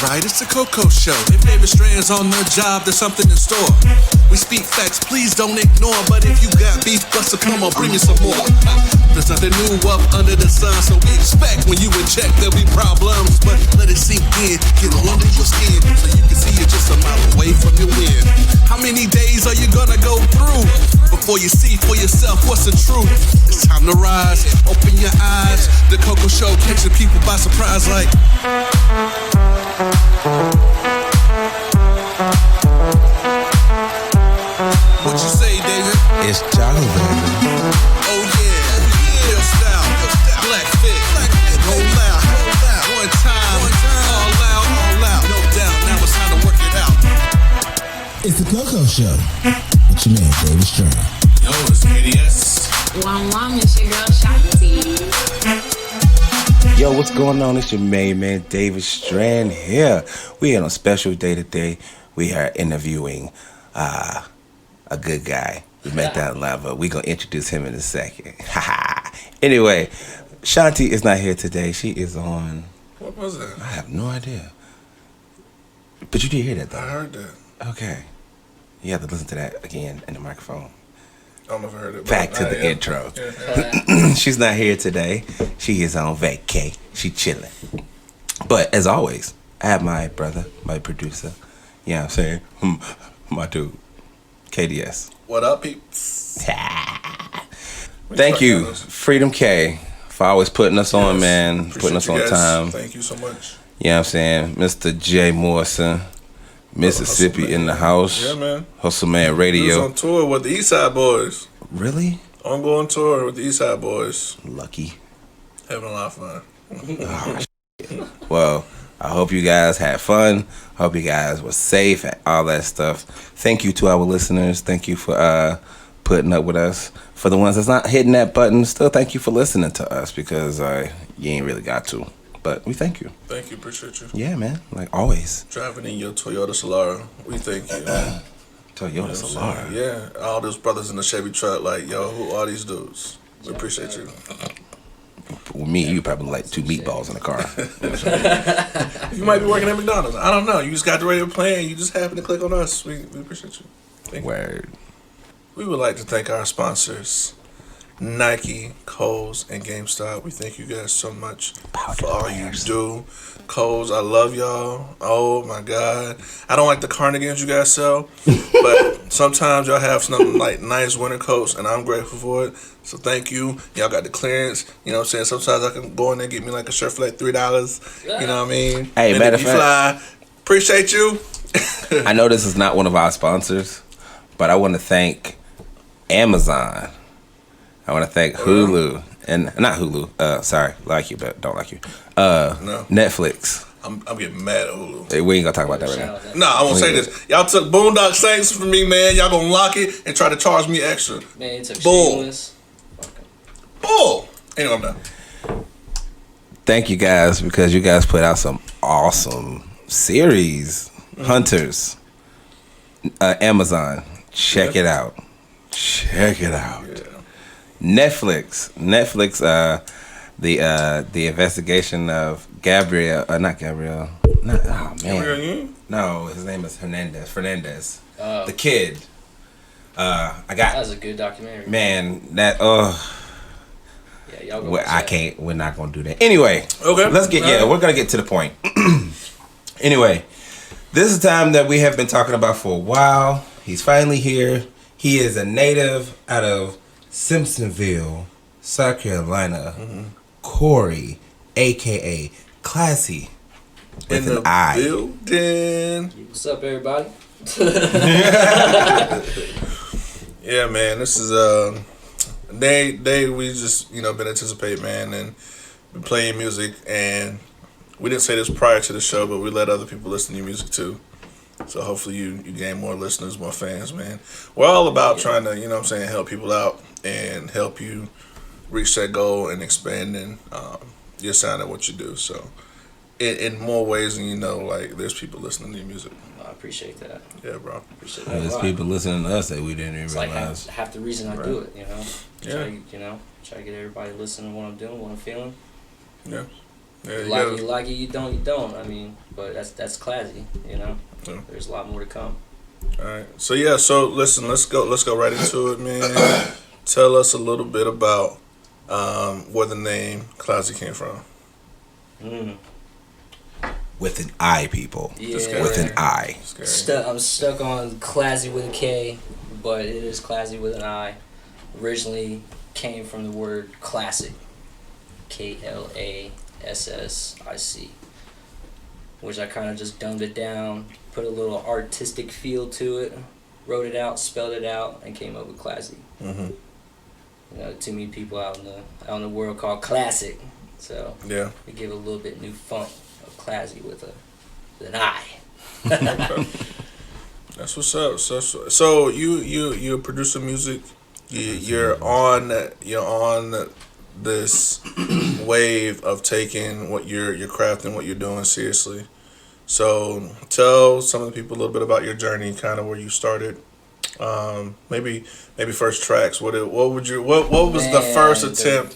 right, it's the Coco Show. If David Strand's on the job, there's something in store. We speak facts, please don't ignore. But if you got beef, Buster, come on, bring me some more. There's nothing new up under the sun, so we expect when you in check there'll be problems. But let it sink in, get under your skin, so you can see it just a mile away from your win. How many days are you gonna go through before you see for yourself what's the truth? It's time to rise, open your eyes. The Coco Show catching people by surprise like. What you say, David? It's Jolly, baby. Oh yeah, real style, black fit, go loud, one time, all out, no doubt. Now it's time to work it out. It's the Coco Show with your man David Strand. Yo, it's KDS. One, it's your girl Shanti. Yo, what's going on? It's your main man David Strand here. We are on a special day today. We are interviewing a good guy. We met that in lava. We're going to introduce him in a second. Anyway, Shanti is not here today. She is on... What was that? I have no idea. But you did hear that, though. I heard that. Okay. You have to listen to that again in the microphone. I don't know if I heard it. Back to the intro. She's not here today. She is on vacay. She chilling. But as always, I have my brother, my producer. You know what I'm saying? My dude, KDS. What up, peeps? Thank you, Freedom K, for always putting us on, man. Appreciate putting us you on guys. time. Thank you so much. You know what I'm saying? Mr. J. Morrison, Mississippi Hustle in the Man. house. Yeah, man. Hustle Man He was Radio. on tour with the Eastside Boys. Really? Ongoing tour with the Eastside Boys. Lucky. Having a lot of fun. Oh, shit. Well, I hope you guys had fun. Hope you guys were safe and all that stuff. Thank you to our listeners. Thank you for putting up with us. For the ones that's not hitting that button, still thank you for listening to us because you ain't really got to. But we thank you. Thank you. Appreciate you. Yeah, man. Like always. Driving in your Toyota Solara. We thank you. Toyota Solara. Yeah. All those brothers in the Chevy truck, like, yo, who are these dudes? We appreciate you. With me, you probably like 2 meatballs in the car. You might be working at McDonald's. I don't know. You just got the radio playing. You just happened to click on us. We appreciate you. Thank you. Word. We would like to thank our sponsors, Nike, Kohl's, and GameStop. We thank you guys so much for all you do. Kohl's, I love y'all. Oh my God. I don't like the cardigans you guys sell, but sometimes y'all have some like nice winter coats, and I'm grateful for it. So thank you. Y'all got the clearance. You know what I'm saying? Sometimes I can go in there and get me like a shirt for like $3. You know what I mean? Hey, and matter if of you fly, appreciate you. I know this is not one of our sponsors, but I want to thank Amazon. I want to thank Hulu and not Hulu. Sorry, like you, but don't like you. No. Netflix. I'm getting mad at Hulu. Hey, we ain't gonna talk about that right now. No, I won't say this. Y'all took Boondock Saints from me, man. Y'all gonna lock it and try to charge me extra. Man, it's a Bull. shameless. Bull. Anyway, I'm done. Thank you guys because you guys put out some awesome series. Hunters. Amazon. Check it out. Check it out. Yeah. Netflix, the investigation of Gabriel, oh man, no, his name is Fernandez, the kid. That was a good documentary. Man, Yeah, y'all go watch that. we're not gonna do that. Anyway, Okay. we're gonna get to the point. Anyway, this is time that we have been talking about for a while. He's finally here. He is a native out of Simpsonville, South Carolina. Corey, aka Klazzi, with In an I. building. What's up, everybody? Yeah, man. This is a day we just been anticipating, man, and been playing music. And we didn't say this prior to the show, but we let other people listen to your music too. So hopefully you gain more listeners, more fans, man. We're all about trying to, help people out and help you reach that goal and expanding your sound and what you do. So in more ways than you know, like there's people listening to your music. I appreciate that. Yeah, bro. Appreciate that. There's people listening to us that we didn't even It's like realize. half the reason I do it, Yeah. Try to get everybody listening to what I'm doing, what I'm feeling. Yeah. Yeah, You like it, you don't. I mean, but that's Klazzi, you know. Yeah. There's a lot more to come. All right. So listen, let's go right into it, man. Tell us a little bit about where the name Klazzi came from. With an I, people. Yeah. With an I. I'm stuck on Klazzi with a K, but it is Klazzi with an I. Originally came from the word classic, Klassic, which I kind of just dumbed it down, put a little artistic feel to it, wrote it out, spelled it out, and came up with Klazzi. Mm-hmm. You know, too many people out in the world call classic, so Yeah. we give it a little bit new funk of Klazzi with an I. That's what's up. So you produce music. You're on this wave of taking what you're crafting, what you're doing seriously. So tell some of the people a little bit about your journey, kind of where you started. Maybe first tracks. What was the first attempt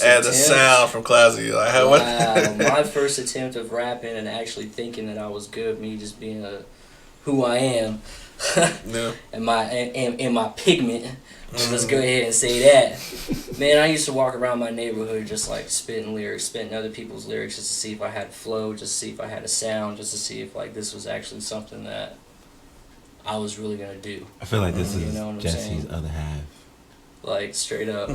at the sound from Klazzi? Like, wow, my first attempt of rapping and actually thinking that I was good, me just being who I am, yeah. and my pigment. Let's go ahead and say that. Man, I used to walk around my neighborhood just like spitting other people's lyrics just to see if I had flow, just to see if I had a sound, just to see if like this was actually something that I was really gonna do. I feel like this You is know what I'm Jesse's saying? other half. Like straight up.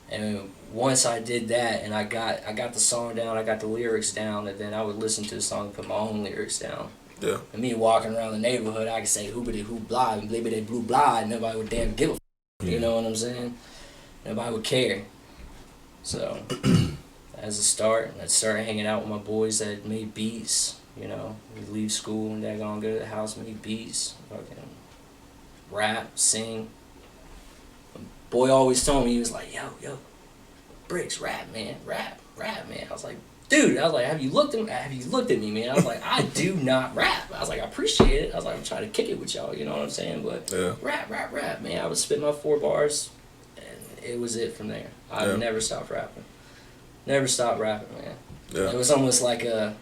And once I did that and I got the song down, I got the lyrics down, and then I would listen to the song and put my own lyrics down. Yeah. And me walking around the neighborhood, I could say hoobity hoo blah and blibbity blue blah, and nobody would damn give a you know what I'm saying? Nobody would care. So, as a start, I started hanging out with my boys that made beats. You know, we leave school and they're gonna go to the house, make beats, fucking rap, sing. Boy always told me, he was like, yo, Bricks, rap, man. I was like, dude, have you looked at me, man? I was like, I do not rap. I was like, I appreciate it. I was like, I'm trying to kick it with y'all, you know what I'm saying? But Yeah. rap, man. I would spit my 4 bars, and it was it from there. I Yeah. never stopped rapping. Never stopped rapping, man. Yeah. It was almost like a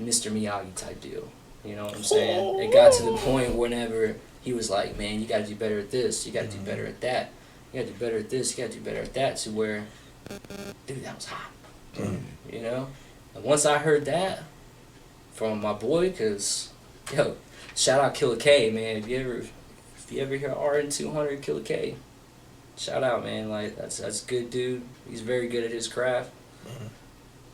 Mr. Miyagi type deal. You know what I'm saying? It got to the point whenever he was like, man, you got to do better at this. You got to do better at that. You got to do better at this. You got to do better at that. To where, dude, that was hot. You know? And once I heard that from my boy, because, yo, shout out Killer K, man. If you ever hear RN200 Killer K, shout out, man. Like, that's good dude. He's very good at his craft.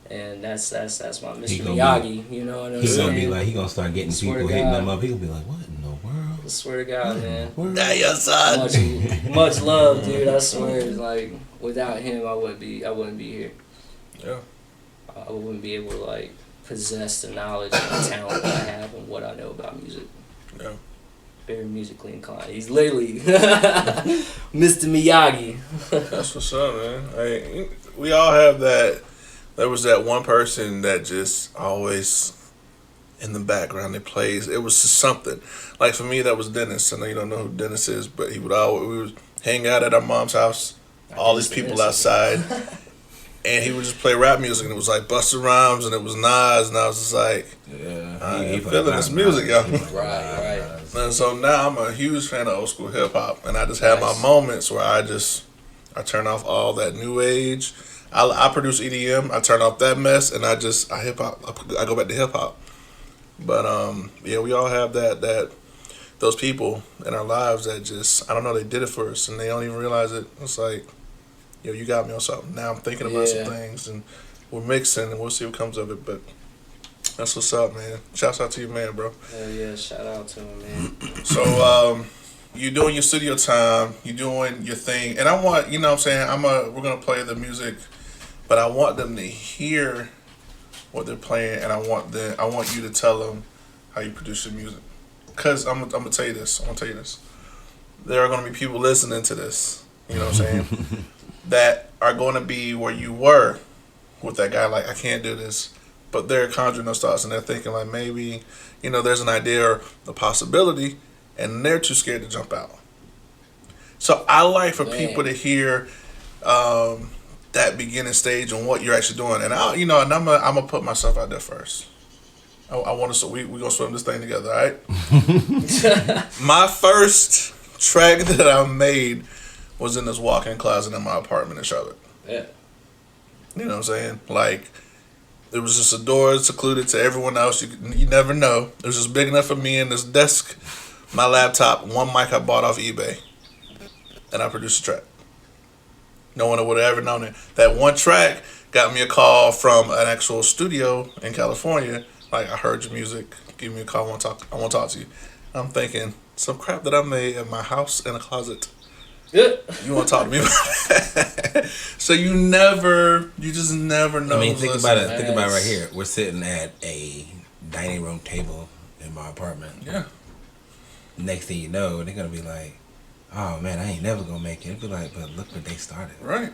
And that's my Mr. Miyagi, you know what I'm saying? He's gonna be like, he gonna start getting people hitting him up. He gonna be like, what in the world? I swear to God, man. That your son. Much love, dude. I swear, like, without him, I wouldn't be here. Yeah. I wouldn't be able to like possess the knowledge and the talent that I have and what I know about music. Yeah. Very musically inclined. He's literally Mr. Miyagi. That's what's up, man. Hey, we all have that. There was that one person that just always in the background they plays. It was just something. Like for me, that was Dennis. I know you don't know who Dennis is, but we would hang out at our mom's house. All these people outside. And he would just play rap music, and it was like Busta Rhymes, and it was Nas, and I was just like, I ain't feeling this music, yo. Right. And so now I'm a huge fan of old school hip hop, and I just have my moments where I turn off all that new age. I produce EDM, I turn off that mess, and I hip hop. I go back to hip hop. But yeah, we all have those people in our lives that just, I don't know, they did it for us, and they don't even realize it. It's like, yo, you got me on something. Now I'm thinking about some things, and we're mixing, and we'll see what comes of it. But that's what's up, man. Shouts out to you, man, bro. Hell yeah, shout out to him, man. So, you doing your studio time, you doing your thing, and I want, you know what I'm saying, we're gonna play the music, but I want them to hear what they're playing, and I want you to tell them how you produce your music. Cause I'm gonna tell you this. There are gonna be people listening to this. You know what I'm saying? That are going to be where you were with that guy, like, I can't do this. But they're conjuring those thoughts, and they're thinking, like, maybe, you know, there's an idea or a possibility, and they're too scared to jump out. So I like for people to hear, that beginning stage and what you're actually doing. And I'm gonna put myself out there first. I want to. So we gonna swim this thing together, all right? My first track that I made was in this walk-in closet in my apartment in Charlotte. Yeah. You know what I'm saying? Like, it was just a door secluded to everyone else. You never know. It was just big enough for me and this desk, my laptop, one mic I bought off eBay, and I produced a track. No one would have ever known it. That one track got me a call from an actual studio in California. Like, I heard your music. Give me a call. I want to talk to you. I'm thinking, some crap that I made in my house in a closet. Good. You want to talk to me about that? So you just never know. I mean, think about it. Nice. Think about it right here. We're sitting at a dining room table in my apartment. Yeah. Next thing you know, they're gonna be like, "Oh man, I ain't never gonna make it." It'd be like, "But look where they started." Right.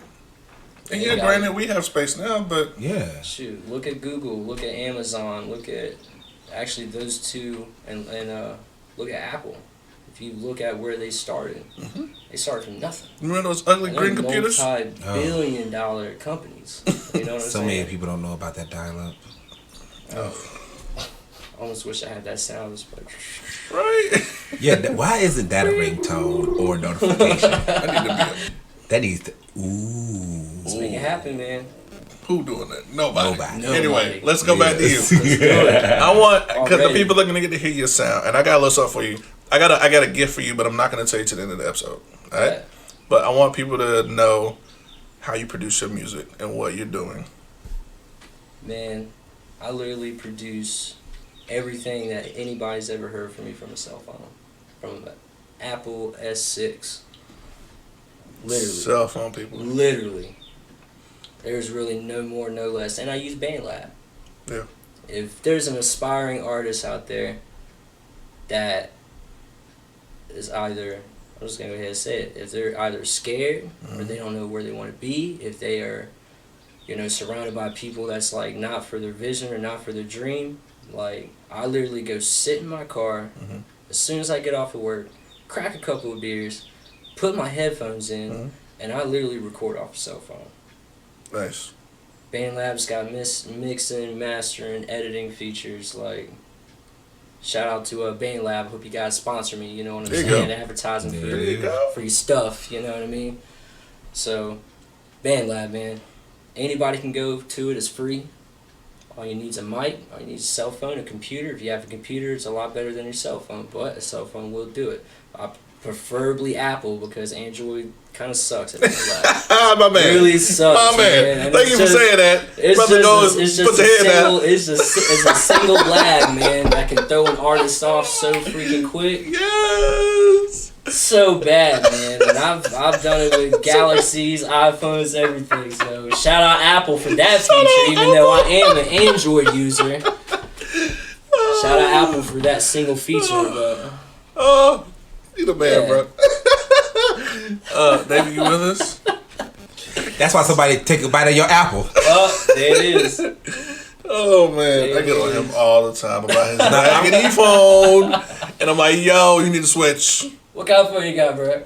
And yeah, granted, we have space now, but Yeah. Shoot, look at Google, look at Amazon, look at actually those two, and look at Apple. If you look at where they started, they started from nothing. remember those ugly And green they're computers? multi-billion-dollar companies. You know what I'm So saying? many people don't know about that dial-up. I almost wish I had that sound. It's like, Right. Yeah. Why isn't that a ringtone or a notification? I need to be That needs to. Ooh. let's make it happen, man. who doing that? Nobody. Nobody. Anyway, let's go back to you. Let's do it. I want because the Already. people are gonna get to hear your sound, and I got a little something for you. I got a gift for you, but I'm not gonna tell you to the end of the episode. All right. Yeah. But I want people to know how you produce your music and what you're doing. Man, I literally produce everything that anybody's ever heard from me from a cell phone. From an Apple S6. Literally. Cell phone people. Literally. There's really no more, no less. And I use BandLab. Yeah. If there's an aspiring artist out there that is either, I'm just going to go ahead and say it, if they're either scared or they don't know where they want to be, if they are, surrounded by people that's like not for their vision or not for their dream, like I literally go sit in my car as soon as I get off of work, crack a couple of beers, put my headphones in, and I literally record off a cell phone. Nice. BandLab's got mixing, mastering, editing features. Like, shout out to BandLab. Hope you guys sponsor me. You know what I'm There you saying? go. Advertising There you for your stuff. You know what I mean? So, BandLab, man. Anybody can go to it. It's free. All you need is a mic. All you need is a cell phone, a computer. If you have a computer, it's a lot better than your cell phone. But a cell phone will do it. Preferably Apple, because Android kind of sucks at BandLab. My man. Really sucks. My man. And Thank you for saying that. It's Brother goes, it's put the head down. it's a single lab, man, that can throw an artist off so freaking quick. Yes. So bad, man. And I've done it with Galaxies, iPhones, everything. So shout out Apple for that feature, even though I am an Android user. Shout out Apple for that single feature, but Oh, you the man, Yeah. bro. David, you with us? That's why somebody take a bite of your apple. oh, there it is. Oh man, I get on him all the time about his raggedy phone, and I'm like, yo, you need to switch. What kind of phone you got, bro?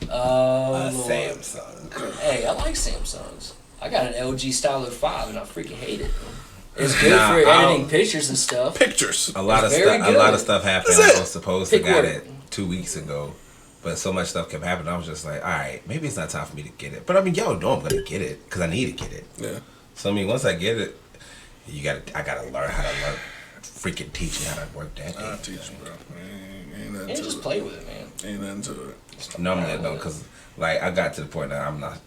Lord. Samsung. Hey, I like Samsungs. I got an LG Stylo 5 and I freaking hate it. It's good Nah, for I'll- editing pictures and stuff. Pictures. A lot of It's very stuff. A lot of good. stuff happened. That's it. I was supposed to Pick got work. it 2 weeks ago, but so much stuff kept happening. I was just like, all right, maybe it's not time for me to get it. But I mean, y'all know I'm gonna get it because I need to get it. Yeah. So I mean, once I get it, I gotta learn how to freaking teach you how to work that I'll thing. teach you, bro. Ain't nothing And to just it. play with it, man. Ain't nothing to it. Normally I don't, because like I got to the point that I'm not.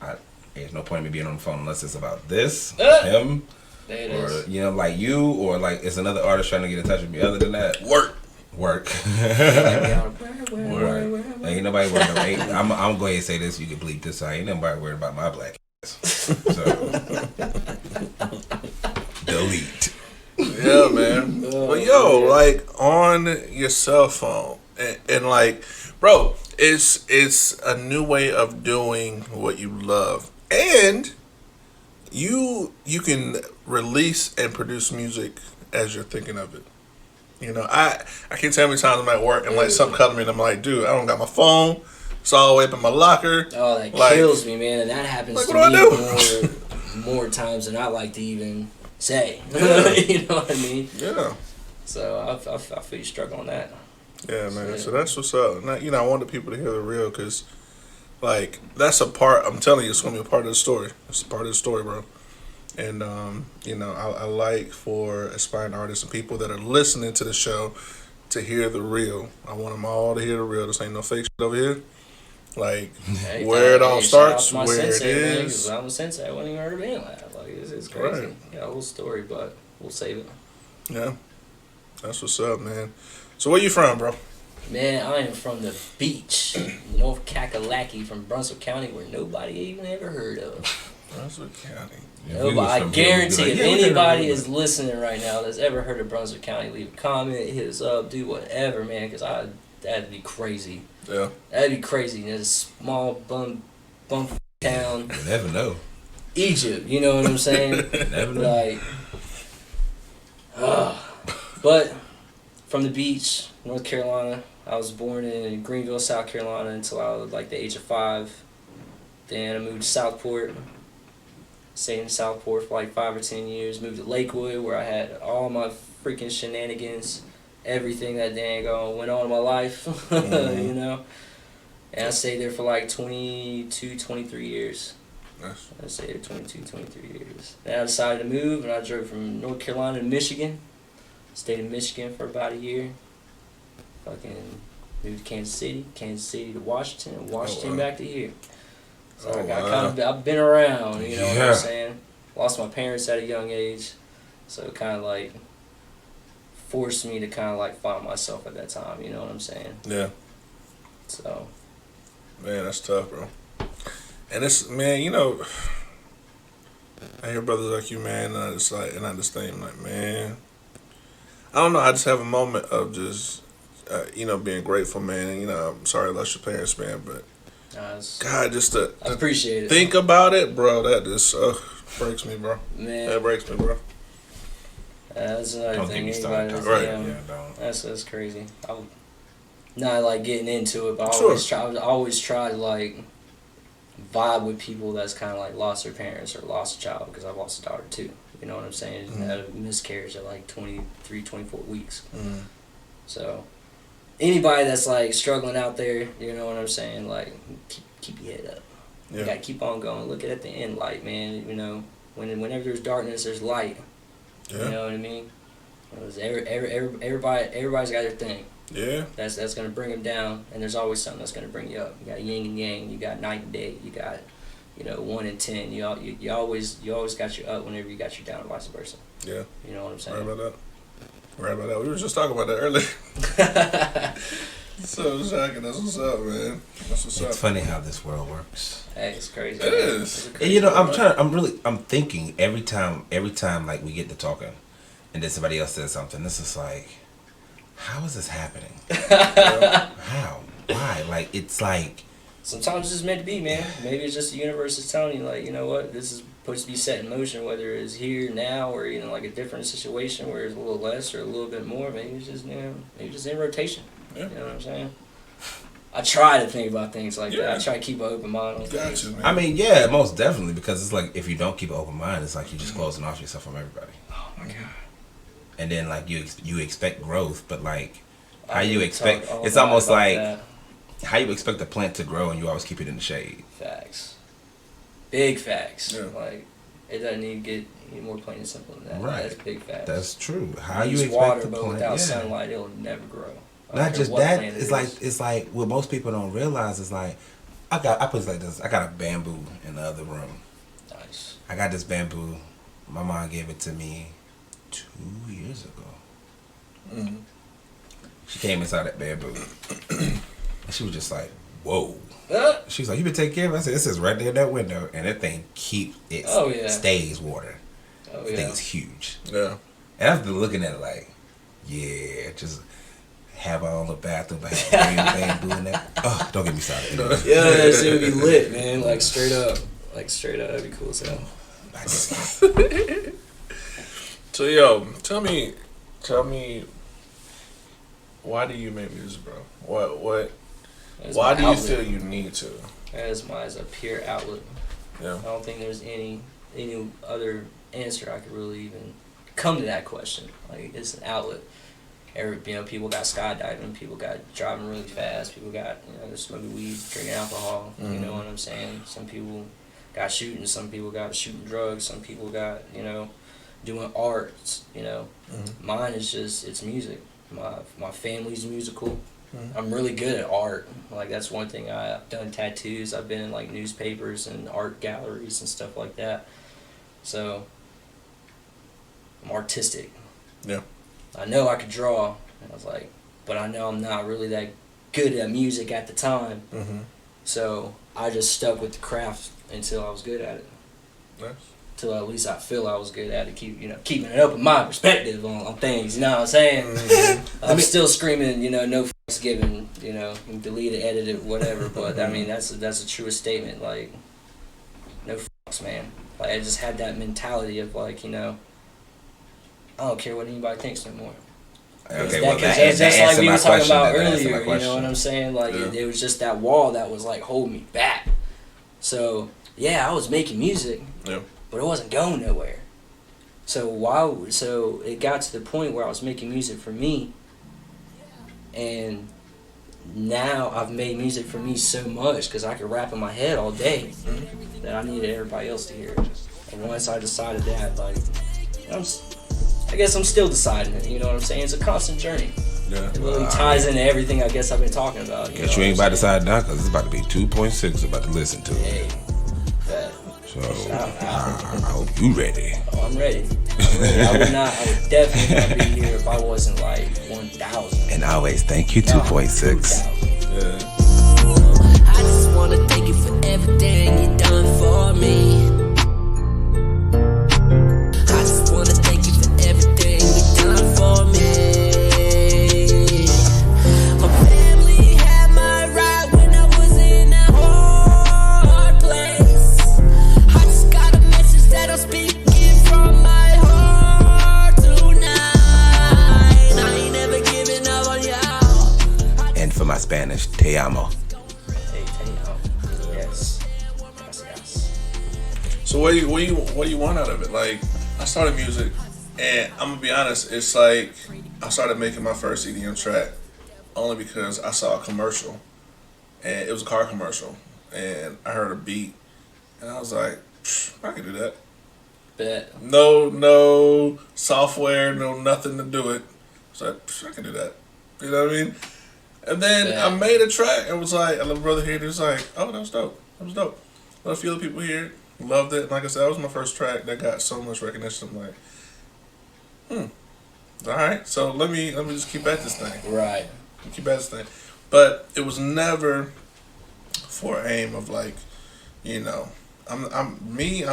There's no point in me being on the phone unless it's about this, him, There it or is. like you, or like it's another artist trying to get in touch with me. Other than that, Work. work. Where? Ain't nobody worried about. I'm going to say this. You can bleep this out. Ain't nobody worried about my black ass. So delete. Yeah, man. But yo, like on your cell phone, and like, bro, it's a new way of doing what you love, and you can release and produce music as you're thinking of it. I can't tell how many times I'm at work and like something comes to me and I'm like, dude, I don't got my phone. It's all the way up in my locker. Oh, that Like, kills me, man. And that happens like, to what do me more times than I like to even say. Yeah. You know what I mean? Yeah. So I feel you struggle on that. Yeah, man. Yeah. So that's what's up. Now, you know, I want the people to hear the real because, like, that's a part. I'm telling you, it's gonna be a part of the story. It's a part of the story, bro. And you know, I like for aspiring artists and people that are listening to the show to hear the real. I want them all to hear the real. This ain't no fake shit over here. Like Hey, where it all shout out starts, to my where sensei, it man, is. 'cause I'm a sensei. I wasn't even heard of any of that. Like it's crazy. Right. Yeah, a whole story, but we'll save it. Yeah, that's what's up, man. So where you from, bro? Man, I am from the beach, North Kakalaki, from Brunswick County, where nobody even ever heard of. Brunswick County. If we Nobody. was I from here, we'd be guarantee like, if yeah, we heard of anybody it. is listening right now that's ever heard of Brunswick County, leave a comment, hit us up, do whatever, man, because that'd be crazy. Yeah. That'd be crazy. There's a small bum town, You never know. Egypt. You know what I'm saying? You never know. Like, but from the beach, North Carolina. I was born in Greenville, South Carolina until I was like the age of 5. Then I moved to Southport. Stayed in Southport for like 5 or 10 years. Moved to Lakewood where I had all my freaking shenanigans, everything that dang went on in my life, you know. And I stayed there for like 22, 23 years. Nice. I stayed there 22, 23 years. Then I decided to move, and I drove from North Carolina to Michigan. Stayed in Michigan for about a year. Fucking moved to Kansas City to Washington, and Washington wow. back to here. So Oh, I got wow. I've been around, you know what Yeah. I'm saying? Lost my parents at a young age, so it kind of like forced me to kind of like find myself at that time, you know what I'm saying? Yeah. So, Man, that's tough, bro. And it's, man, you know, I hear brothers like you, man, and I just like, and I just think, like, man, I don't know. I just have a moment of just, you know, being grateful, man. And, you know, I'm sorry I lost your parents, man, but God, just to I appreciate it. think about it, bro, that just breaks me, bro. Man, That breaks me, bro. that's another Don't thing. get me Anybody started. that's, Right. Yeah, don't. That's crazy. I'm not like getting into it, but Sure. I always try to like vibe with people that's kind of like lost their parents or lost a child, because I've lost a daughter too. You know what I'm saying? Mm-hmm. Had a miscarriage at like 23, 24 weeks. Mm. So anybody that's like struggling out there, you know what I'm saying? Like keep your head up. You Yeah. gotta keep on going. Look at the end light, man. You know, whenever there's darkness, there's light. Yeah. You know what I mean? Because everybody's got their thing. Yeah. That's gonna bring them down, and there's always something that's gonna bring you up. You got yin and yang. You got night and day. You got, 1 and 10. You always got your up whenever you got your down, and vice versa. Yeah. You know what I'm Right saying? about that. Right about that. We were just talking about that earlier. So shocking. That's what's up, man. That's what's It's up. funny how this world works. Hey, it's crazy. It man. is. It's a And, crazy world. I'm thinking every time like we get to talking, and then somebody else says something, this is like, how is this happening? How? Why? Like, it's like, Sometimes it's just meant to be, man. Maybe it's just the universe is telling you, like, you know what, this is supposed to be set in motion, whether it's here now or like a different situation where it's a little less or a little bit more. Maybe it's just maybe just in rotation. Yeah. You know what I'm saying? I try to think about things like Yeah. that. I try to keep an open mind on Got things. you, man. I mean, yeah, most definitely, because it's like, if you don't keep an open mind, it's like you're just closing off yourself from everybody. Oh my god. And then, like, you expect growth, but, like, how I you can expect, talk all it's night almost about like, that. how you expect a plant to grow and you always keep it in the shade. Facts. Big facts. Yeah. Like, it doesn't need to get any more plain and simple than that. Right. That's big facts. That's true. How you Use expect water, the but plant, without yeah. sunlight, it'll never grow. I don't Not care just what that, plant it it's is. like what most people don't realize is like, I put it like this, I got a bamboo in the other room. Nice. I got this bamboo, my mom gave it to me 2 years ago. Mhm. She came inside that bamboo, and she was just like, whoa. Ah! She's like, you been taking care of it? I said, this is right there in that window, and that thing Oh, yeah. stays water. Oh, That yeah. thing is huge. Yeah. And I've been looking at it like, yeah, just have our own little bathroom, but have bamboo in there. Oh, don't get me started. Anyway, Yeah, that shit would be lit, man. Like, straight up. That'd be cool as hell. I just, So yo, tell me, why do you make music, bro? Why do you feel you need to? As a pure outlet. Yeah. I don't think there's any other answer I could really even come to that question. Like, it's an outlet. People got skydiving, people got driving really fast, people got, they're smoking weed, drinking alcohol, you know what I'm saying? Some people got shooting, some people got shooting drugs, some people got, doing arts, Mine is just, it's music. My family's musical. I'm really good at art. Like, that's one thing. I've done tattoos. I've been in like newspapers and art galleries and stuff like that. So I'm artistic. Yeah. I know I could draw. And I was like, but I know I'm not really that good at music at the time. So I just stuck with the craft until I was good at it. Nice. Till at least I feel I was good at it. Keeping an open mind perspective on things. You know what I'm saying? I'm still screaming, no fucks given. Delete it, edit it, whatever. But I mean, that's a truest statement. Like, no fucks, man. Like, I just had that mentality of like, I don't care what anybody thinks no more. Okay, That's just like we were talking about earlier. You question. know what I'm saying? Like, it was just that wall that was like holding me back. So yeah, I was making music. Yeah. But it wasn't going nowhere. So it got to the point where I was making music for me, and now I've made music for me so much because I could rap in my head all day that I needed everybody else to hear it. And once I decided that, like, I guess I'm still deciding it. You know what I'm saying? It's a constant journey. Yeah. It really ties into everything I guess I've been talking about. Guess you ain't about to decide now because it's about to be 2.6 about to listen to it. Hey, bet. So I hope you ready. Oh, I'm ready. I would definitely not be here if I wasn't like 1,000. And always thank you 2.6. I just wanna thank you for everything you done for me. I just wanna thank you for everything you done for me. My family had my right when I was in a hard place. I just got a message that I'm speaking from my heart tonight. I ain't never giving up on y'all. And for my Spanish, te amo. Hey, yes. Gracias. So what do you want out of it? Like, I started music, and I'm gonna be honest, it's like I started making my first EDM track only because I saw a commercial, and it was a car commercial, and I heard a beat, and I was like, I can do that. Bet. No software, no nothing to do it. So I can do that. You know what I mean? And then Yeah. I made a track and was like, a little brother here, he was like, oh, that was dope. That was dope. But a few other people here loved it. And like I said, that was my first track that got so much recognition. I'm like, all right. So let me just keep at this thing. Right. Keep at this thing. But it was never for aim of like, I'm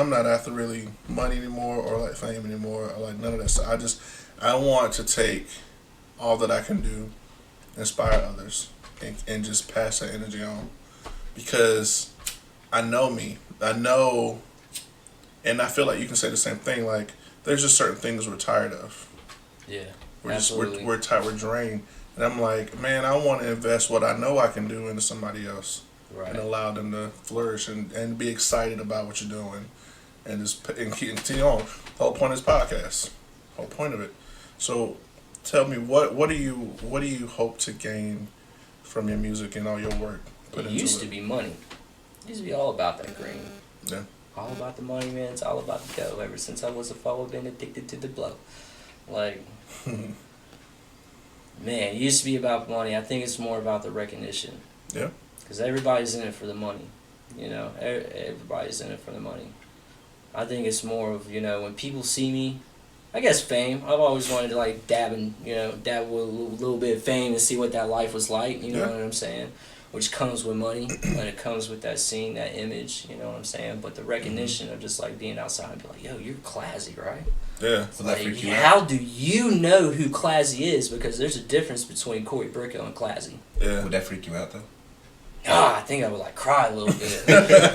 not after really money anymore or like fame anymore or like none of that stuff. I want to take all that I can do, inspire others, and just pass that energy on, because I know me. I know, and I feel like you can say the same thing. Like, there's just certain things we're tired of. Yeah. We're we're tired. We're drained, and I'm like, man, I want to invest what I know I can do into somebody else, Right. and allow them to flourish and be excited about what you're doing, and just and continue on. The whole point of this podcast, whole point of it. So, tell me, what do you hope to gain from your music and all your work? It used to be money. It used to be all about that green. Yeah. All about the money, man. It's all about the dough. Ever since I was a foe, I've been addicted to the blow. Like, man, it used to be about money. I think it's more about the recognition. Yeah. Because everybody's in it for the money. Everybody's in it for the money. I think it's more of, when people see me, I guess fame. I've always wanted to like dab with a little bit of fame and see what that life was like. You know what I'm saying? Which comes with money, when it comes with that scene, that image. You know what I'm saying? But the recognition of just like being outside and be like, yo, you're Klazzi, right? Yeah. Like, how do you know who Klazzi is? Because there's a difference between Corey Bricko and Klazzi. Yeah. Would that freak you out though? I think I would like cry a little bit.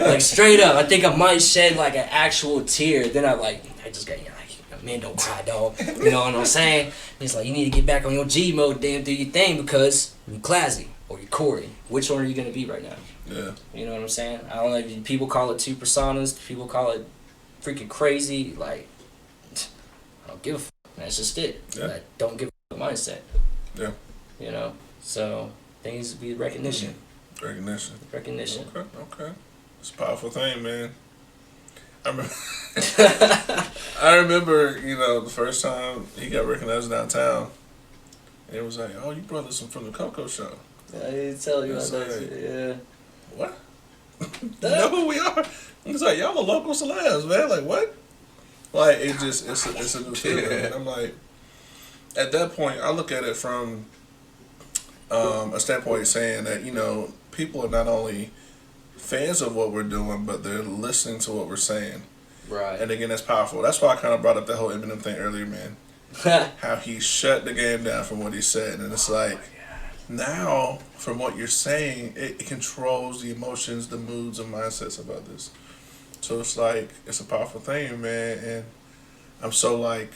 Like straight up, I think I might shed like an actual tear. Then I just got man, don't cry, dog. You know what I'm saying? He's like, you need to get back on your G mode, damn, do your thing because you Klazzi. or you're Corey. Which one are you gonna be right now? Yeah. You know what I'm saying? I don't know if people call it two personas. People call it freaking crazy. Like, I don't give a fuck. That's just it. Yeah. Like, don't give a fuck mindset. Yeah. You know? So, things be recognition. Recognition. Recognition. Okay. It's a powerful thing, man. I remember, I remember, you know, the first time he got recognized downtown, and it was like, oh, you brothers from the Coco Show. I didn't tell you about It's that. like- Yeah. What? You know who we are? It's like, y'all are local celebs, man. Like, what? Like, it's a new feeling. And I'm like, at that point, I look at it from a standpoint saying that, you know, people are not only fans of what we're doing, but they're listening to what we're saying. Right. And again, that's powerful. That's why I kind of brought up that whole Eminem thing earlier, man. How he shut the game down from what he said. And it's like, now, from what you're saying, it controls the emotions, the moods, and mindsets of others. So it's like, it's a powerful thing, man. And I'm so like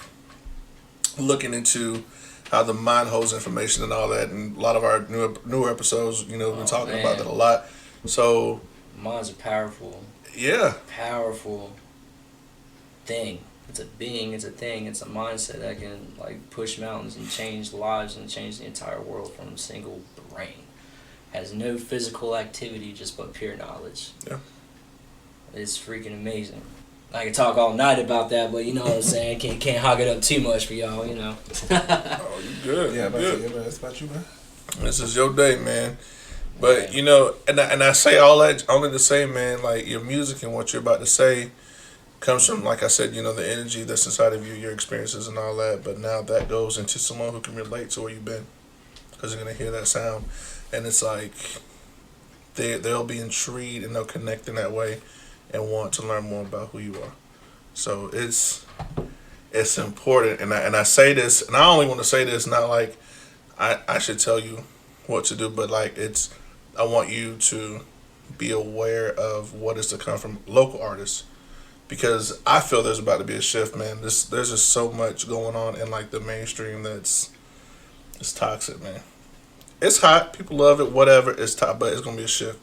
looking into how the mind holds information and all that. And a lot of our newer episodes, you know, we've been talking about that a lot. So Minds are powerful. yeah, Powerful thing. It's a being, it's a thing, it's a mindset that can like push mountains and change lives and change the entire world from a single brain. Has no physical activity, just but pure knowledge. Yeah. It's freaking amazing. I can talk all night about that, but you know what I'm saying? Can't hog it up too much for y'all, you know. oh, you good? Yeah, you but good. that's about you, man. This is your day, man. But you know, and I say all that only to say, man, like your music and what you're about to say comes from, like I said, you know, the energy that's inside of you, your experiences and all that. But now that goes into someone who can relate to where you've been, because they're gonna hear that sound, and it's like they'll be intrigued and they'll connect in that way, and want to learn more about who you are. So it's important, and I say this, and I only want to say this not like I should tell you what to do, but like I want you to be aware of what is to come from local artists, because I feel there's about to be a shift, man. There's just so much going on in like the mainstream it's toxic, man. It's hot, people love it, whatever. It's top, but it's gonna be a shift.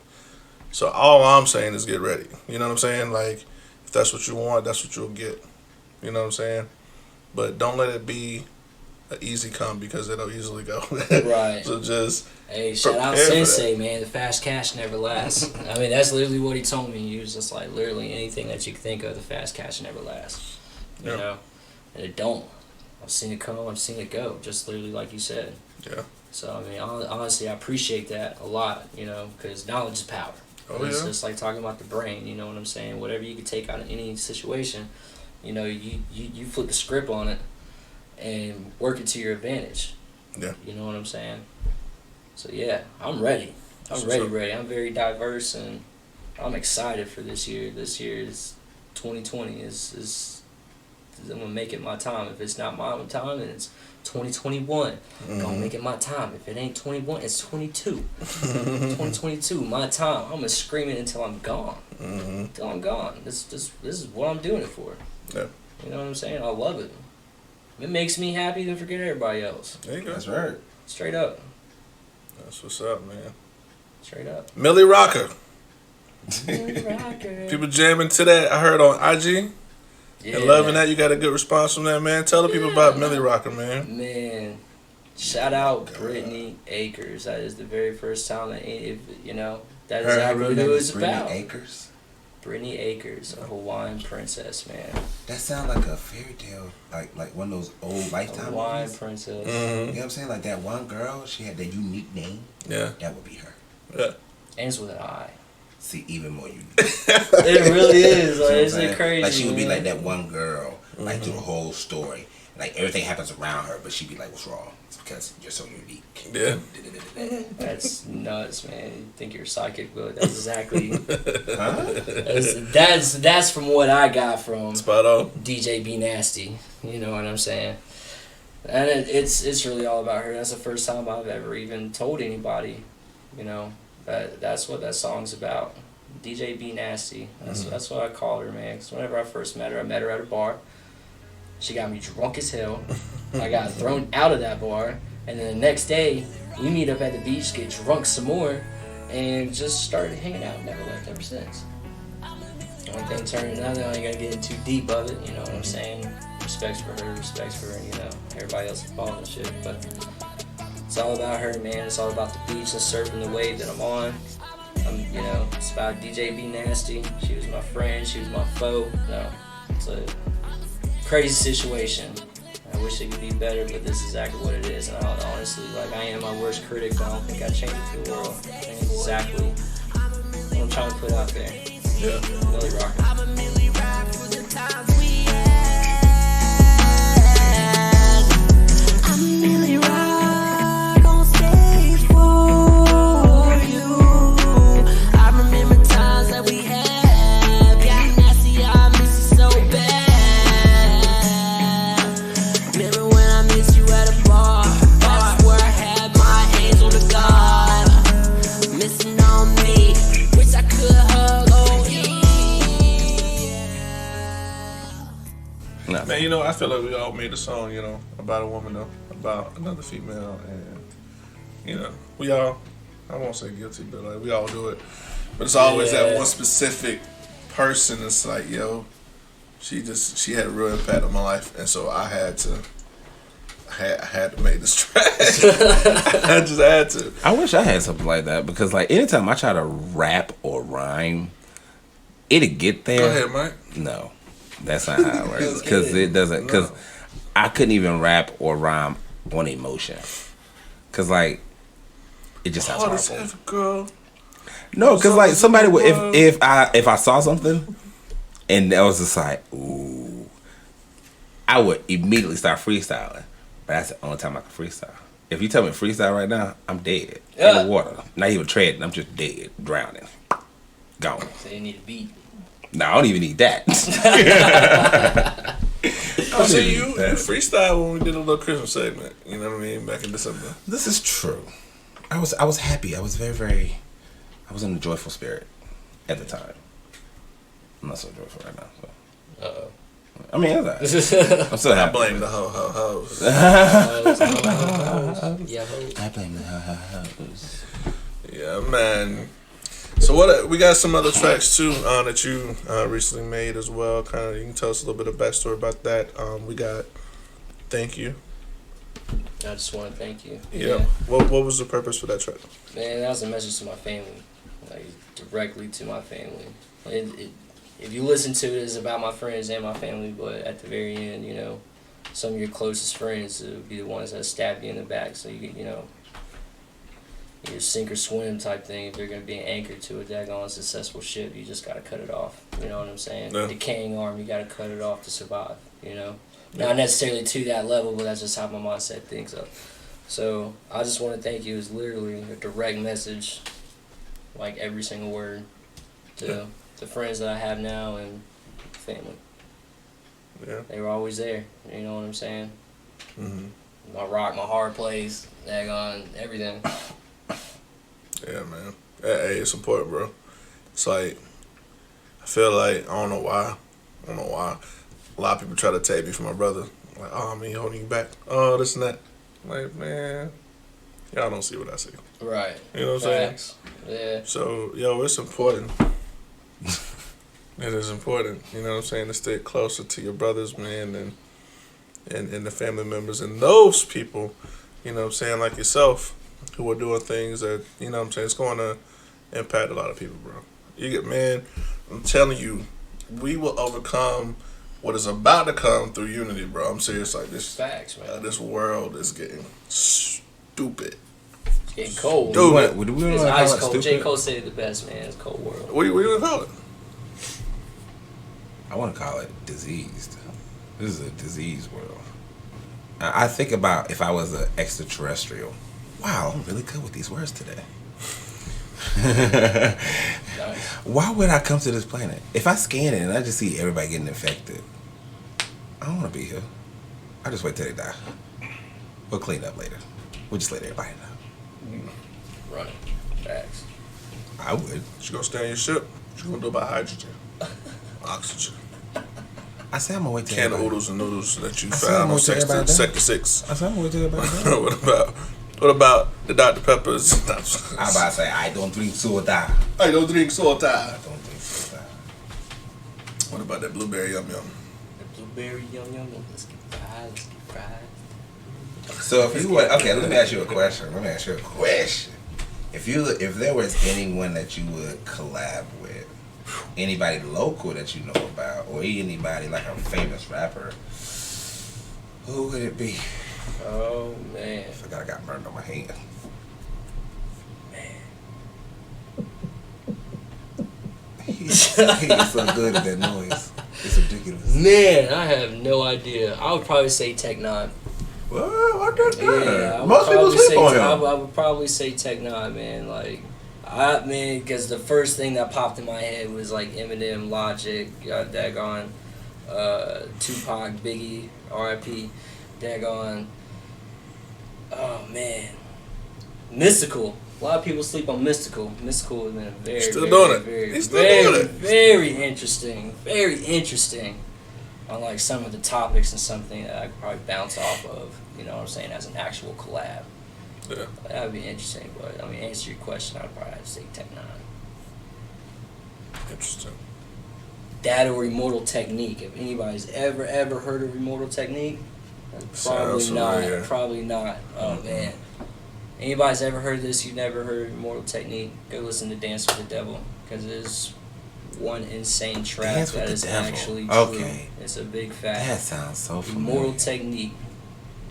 So all I'm saying is get ready. You know what I'm saying? Like if that's what you want, that's what you'll get. You know what I'm saying? But don't let it be an easy come, because it'll easily go. Right. So just Hey, shout out prepare for Sensei, man. The fast cash never lasts. I mean, that's literally what he told me. He was just like, literally anything that you can think of, the fast cash never lasts. You Yeah. know? And it don't. I've seen it come, I've seen it go. Just literally like you said. Yeah. So, I mean, honestly, I appreciate that a lot, you know, because knowledge is power. Oh, It's yeah. just like talking about the brain, you know what I'm saying? Whatever you can take out of any situation, you know, you flip the script on it and work it to your advantage. Yeah. You know what I'm saying? So yeah, I'm ready. So- Ready. I'm very diverse and I'm excited for this year. This year is 2020 is I'm gonna make it my time. If it's not my time, then it's 2021. I'm gonna make it my time. If it ain't 21, it's 22. 2022, my time. I'm gonna scream it until I'm gone. Until I'm gone. This is what I'm doing it for. Yeah. You know what I'm saying? I love it. It makes me happy to forget everybody else. There you go. That's right. Straight up. That's what's up, man. Straight up. Millie Rocker. Rocker. People jamming to that. I heard on IG. Yeah. And loving that. You got a good response from that, man. Tell the people about Millie Rocker, man. Man, shout out Brittany Akers. That is the very first time that you know that is exactly what it was about. Acres. Brittany Akers, a Hawaiian princess, man. That sounds like a fairy tale, like one of those old Lifetime Hawaiian movies. princess. You know what I'm saying? Like that one girl, she had that unique name. Yeah. That would be her. Yeah. Ends with an I. See, even more unique. It really is. Like, You know what I'm isn't it saying? crazy? Like she would be man? like that one girl, like through the whole story. Like everything happens around her, but she'd be like, "What's wrong?" It's because you're so unique. Yeah. That's nuts, man. You think you're psychic, but that's exactly. Huh? That's from what I got from Spot on. DJ B Nasty. You know what I'm saying? And it's really all about her. That's the first time I've ever even told anybody, you know, that's what that song's about. DJ B Nasty. That's what I call her, man. Because whenever I first met her at a bar. She got me drunk as hell. I got thrown out of that bar. And then the next day, We meet up at the beach, get drunk some more, and just started hanging out. Never left ever since. One thing turned another. I ain't gotta get in too deep of it. You know what I'm saying? Respects for her, everybody else involved and shit. But it's all about her, man. It's all about the beach and surfing the wave that I'm on. It's about DJ B Nasty. She was my friend. She was my foe. No, it's a crazy situation. I wish it could be better, but this is exactly what it is. And honestly, I am my worst critic, but I don't think I changed it for the world. And it's exactly what I'm trying to put out there. Yeah. Really rocking. Man, I feel like we all made a song, about a woman, though, about another female, and, we all, I won't say guilty, but, we all do it. But it's always that one specific person that's like, yo, she had a real impact on my life, and so I had to make this track. I just had to. I wish I had something like that, because, anytime I try to rap or rhyme, it'd get there. Go ahead, Mike. No. That's not how it works. Because it doesn't. Because I couldn't even rap or rhyme on emotion. Because, it just sounds horrible. Ever, girl. No, because, somebody would. If I saw something and that was just ooh, I would immediately start freestyling. But that's the only time I can freestyle. If you tell me freestyle right now, I'm dead. In the water. Not even treading. I'm just dead. Drowning. Gone. So you need a beat. No, I don't even need that. I see you freestyle when we did a little Christmas segment. You know what I mean? Back in December. This is true. I was happy. I was very I was in a joyful spirit at the time. I'm not so joyful right now. So. Uh-oh. I mean, I'm still happy. I blame the ho-ho-hos. Yeah, I blame the ho-ho-hos. Yeah, man. So we got some other tracks too that you recently made as well. Kind of, you can tell us a little bit of backstory about that. We got "Thank You." I just want to thank you. Yeah. What was the purpose for that track? Man, that was a message to my family, directly to my family. If you listen to it, it's about my friends and my family, but at the very end, some of your closest friends will be the ones that stab you in the back. So you sink or swim type thing. If you're going to be an anchor to a daggone successful ship, you just got to cut it off. You know what I'm saying? Yeah. Decaying arm, you got to cut it off to survive, Not necessarily to that level, but that's just how my mindset thinks of. So I just want to thank you. It's literally a direct message, every single word, to the friends that I have now and family. Yeah. They were always there. You know what I'm saying? Mm-hmm. My rock, my hard place, daggone, everything. Yeah, man. Hey, it's important, bro. It's I feel like, I don't know why. A lot of people try to take me for my brother. Oh, me holding you back. Oh, this and that. Man, y'all don't see what I see. Right. You know what I'm Facts. Yeah. So, it's important. It is important, you know what I'm saying, to stay closer to your brothers, man, and the family members and those people, you know what I'm saying, like yourself, who are doing things that, you know what I'm saying, it's going to impact a lot of people, bro. I'm telling you, we will overcome what is about to come through unity, bro. I'm serious, this. Facts, man. This world is getting stupid. It's getting cold. Dude, It's ice cold. J. Cole said it the best, man. It's a cold world. What do you call it? I want to call it diseased. This is a diseased world. I think about if I was an extraterrestrial. Wow, I'm really good with these words today. Nice. Why would I come to this planet? If I scan it and I just see everybody getting infected, I don't want to be here. I just wait till they die. We'll clean up later. We'll just let everybody know. Running. Facts. I would. What you gonna stay on your ship? What you gonna do about hydrogen? Oxygen. I say I'm gonna wait till Can of everybody. oodles and noodles that you I said I'm found on gonna tell everybody Sector 6. I said I'm gonna wait till everybody. What about What about the Dr. Peppers? I'm about to say, I don't drink soda. I don't drink soda. I don't drink soda. What about that blueberry yum yum? The blueberry yum yum. Let's get fried. Let's get fried. So if you would, okay, let me ask you a question. If there was anyone that you would collab with, anybody local that you know about, or anybody like a famous rapper, who would it be? Oh man. I forgot I got burned on my hand. He's so good at that noise. It's ridiculous. Man, I have no idea. I would probably say Tech Nine. What that Yeah, I Most people sleep on him. I would probably say Tech Nine, man. Like, because the first thing that popped in my head was like Eminem, Logic, daggone, Tupac, Biggie, R.I.P., daggone. Oh man, Mystical. A lot of people sleep on Mystical. Mystical has been very, Still very, doing it. very, He's still very, doing it. very interesting. Very interesting on like some of the topics and something that I could probably bounce off of. You know what I'm saying? As an actual collab. Yeah. That would be interesting. But I mean, answer your question, I'd probably have to say Tech Nine. Interesting. That or Immortal Technique. If anybody's ever heard of Immortal Technique, probably Sounds not. familiar. Probably not. Oh man. Anybody's ever heard this? You've never heard of Immortal Technique? Go listen to Dance with the Devil, because it is one insane track Dance with that the is Devil. actually true. Okay. It's a big fact. That sounds so familiar. Immortal Technique.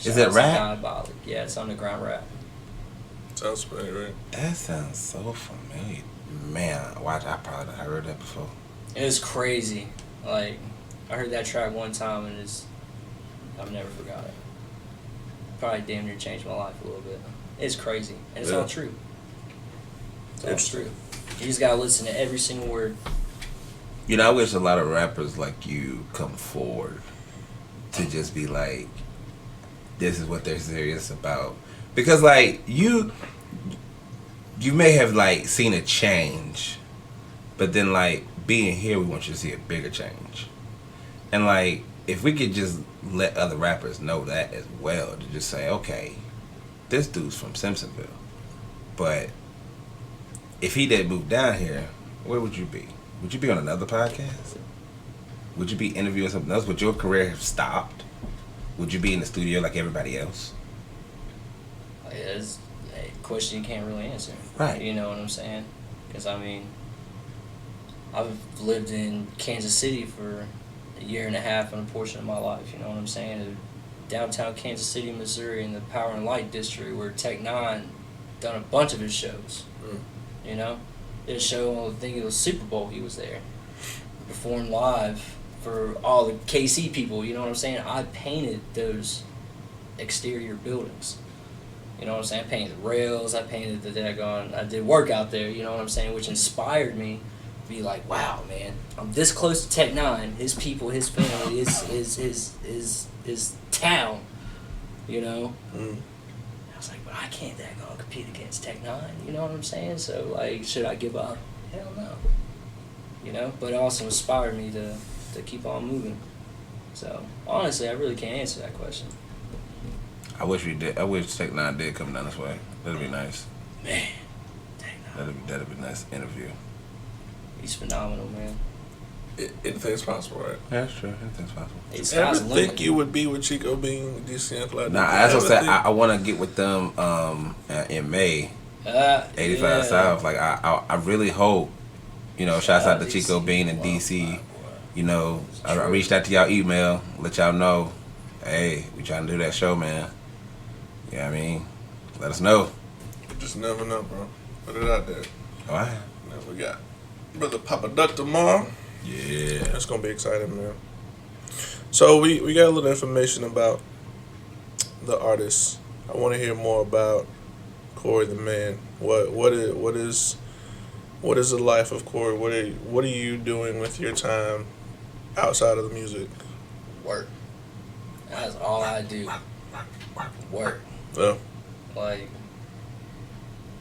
Is it rap? Diabolic. Yeah, it's underground rap. Sounds familiar, right? That sounds so familiar. Man, watch, I probably not heard that before. It was crazy. Like, I heard that track one time and I've never forgot it. Probably damn near changed my life a little bit. It's crazy. And it's Yeah. all true. It's all Interesting. true. You just gotta listen to every single word. You know, I wish a lot of rappers like you come forward to just be like, this is what they're serious about. Because like you may have like seen a change, but then like being here, we want you to see a bigger change. And like, if we could just let other rappers know that as well, to just say, okay, this dude's from Simpsonville, but if he didn't move down here, where would you be? Would you be on another podcast? Would you be interviewing something else? Would your career have stopped? Would you be in the studio like everybody else? Like, it's a question you can't really answer. Right. You know what I'm saying? Because, I mean, I've lived in Kansas City for a year and a half and a portion of my life. You know what I'm saying? Downtown Kansas City, Missouri, in the Power and Light District, where Tech Nine done a bunch of his shows. You know? Did a show, I think it was Super Bowl, he was there. Performed live for all the KC people, you know what I'm saying? I painted those exterior buildings. You know what I'm saying? I painted the rails, I painted the daggone, I did work out there, you know what I'm saying? Which inspired me to be like, wow, man, I'm this close to Tech Nine, his people, his family, his town, you know? I was like, but I can't daggone compete against Tech Nine, you know what I'm saying? So, like, should I give up? Hell no. You know? But it also inspired me to keep on moving. So, honestly, I really can't answer that question. I wish we did. I wish Tech Nine did come down this way. That'd be nice. Man, Tech Nine. That'd be a nice interview. He's phenomenal, man. Anything's possible, right? Yeah, that's true. Anything's possible. Hey, sky's Ever the limit. think you would be with Chico Bean, DC and Klazzi? Nah, as I said, I want to get with them in May, 85 yeah. South. Like I really hope, you know. Shouts out to DC. Chico Bean and DC. You know, I reached out to y'all email, let y'all know, hey, we trying to do that show, man. You know what I mean? Let us know. You just never know, bro. Put it out there. All right. Never got Brother Papa Duck tomorrow. Yeah. That's gonna be exciting, man. So we got a little information about the artist. I want to hear more about Corey the man. What is the life of Corey? What are you doing with your time outside of the music? Work. That's all I do. Work. Yeah. Like,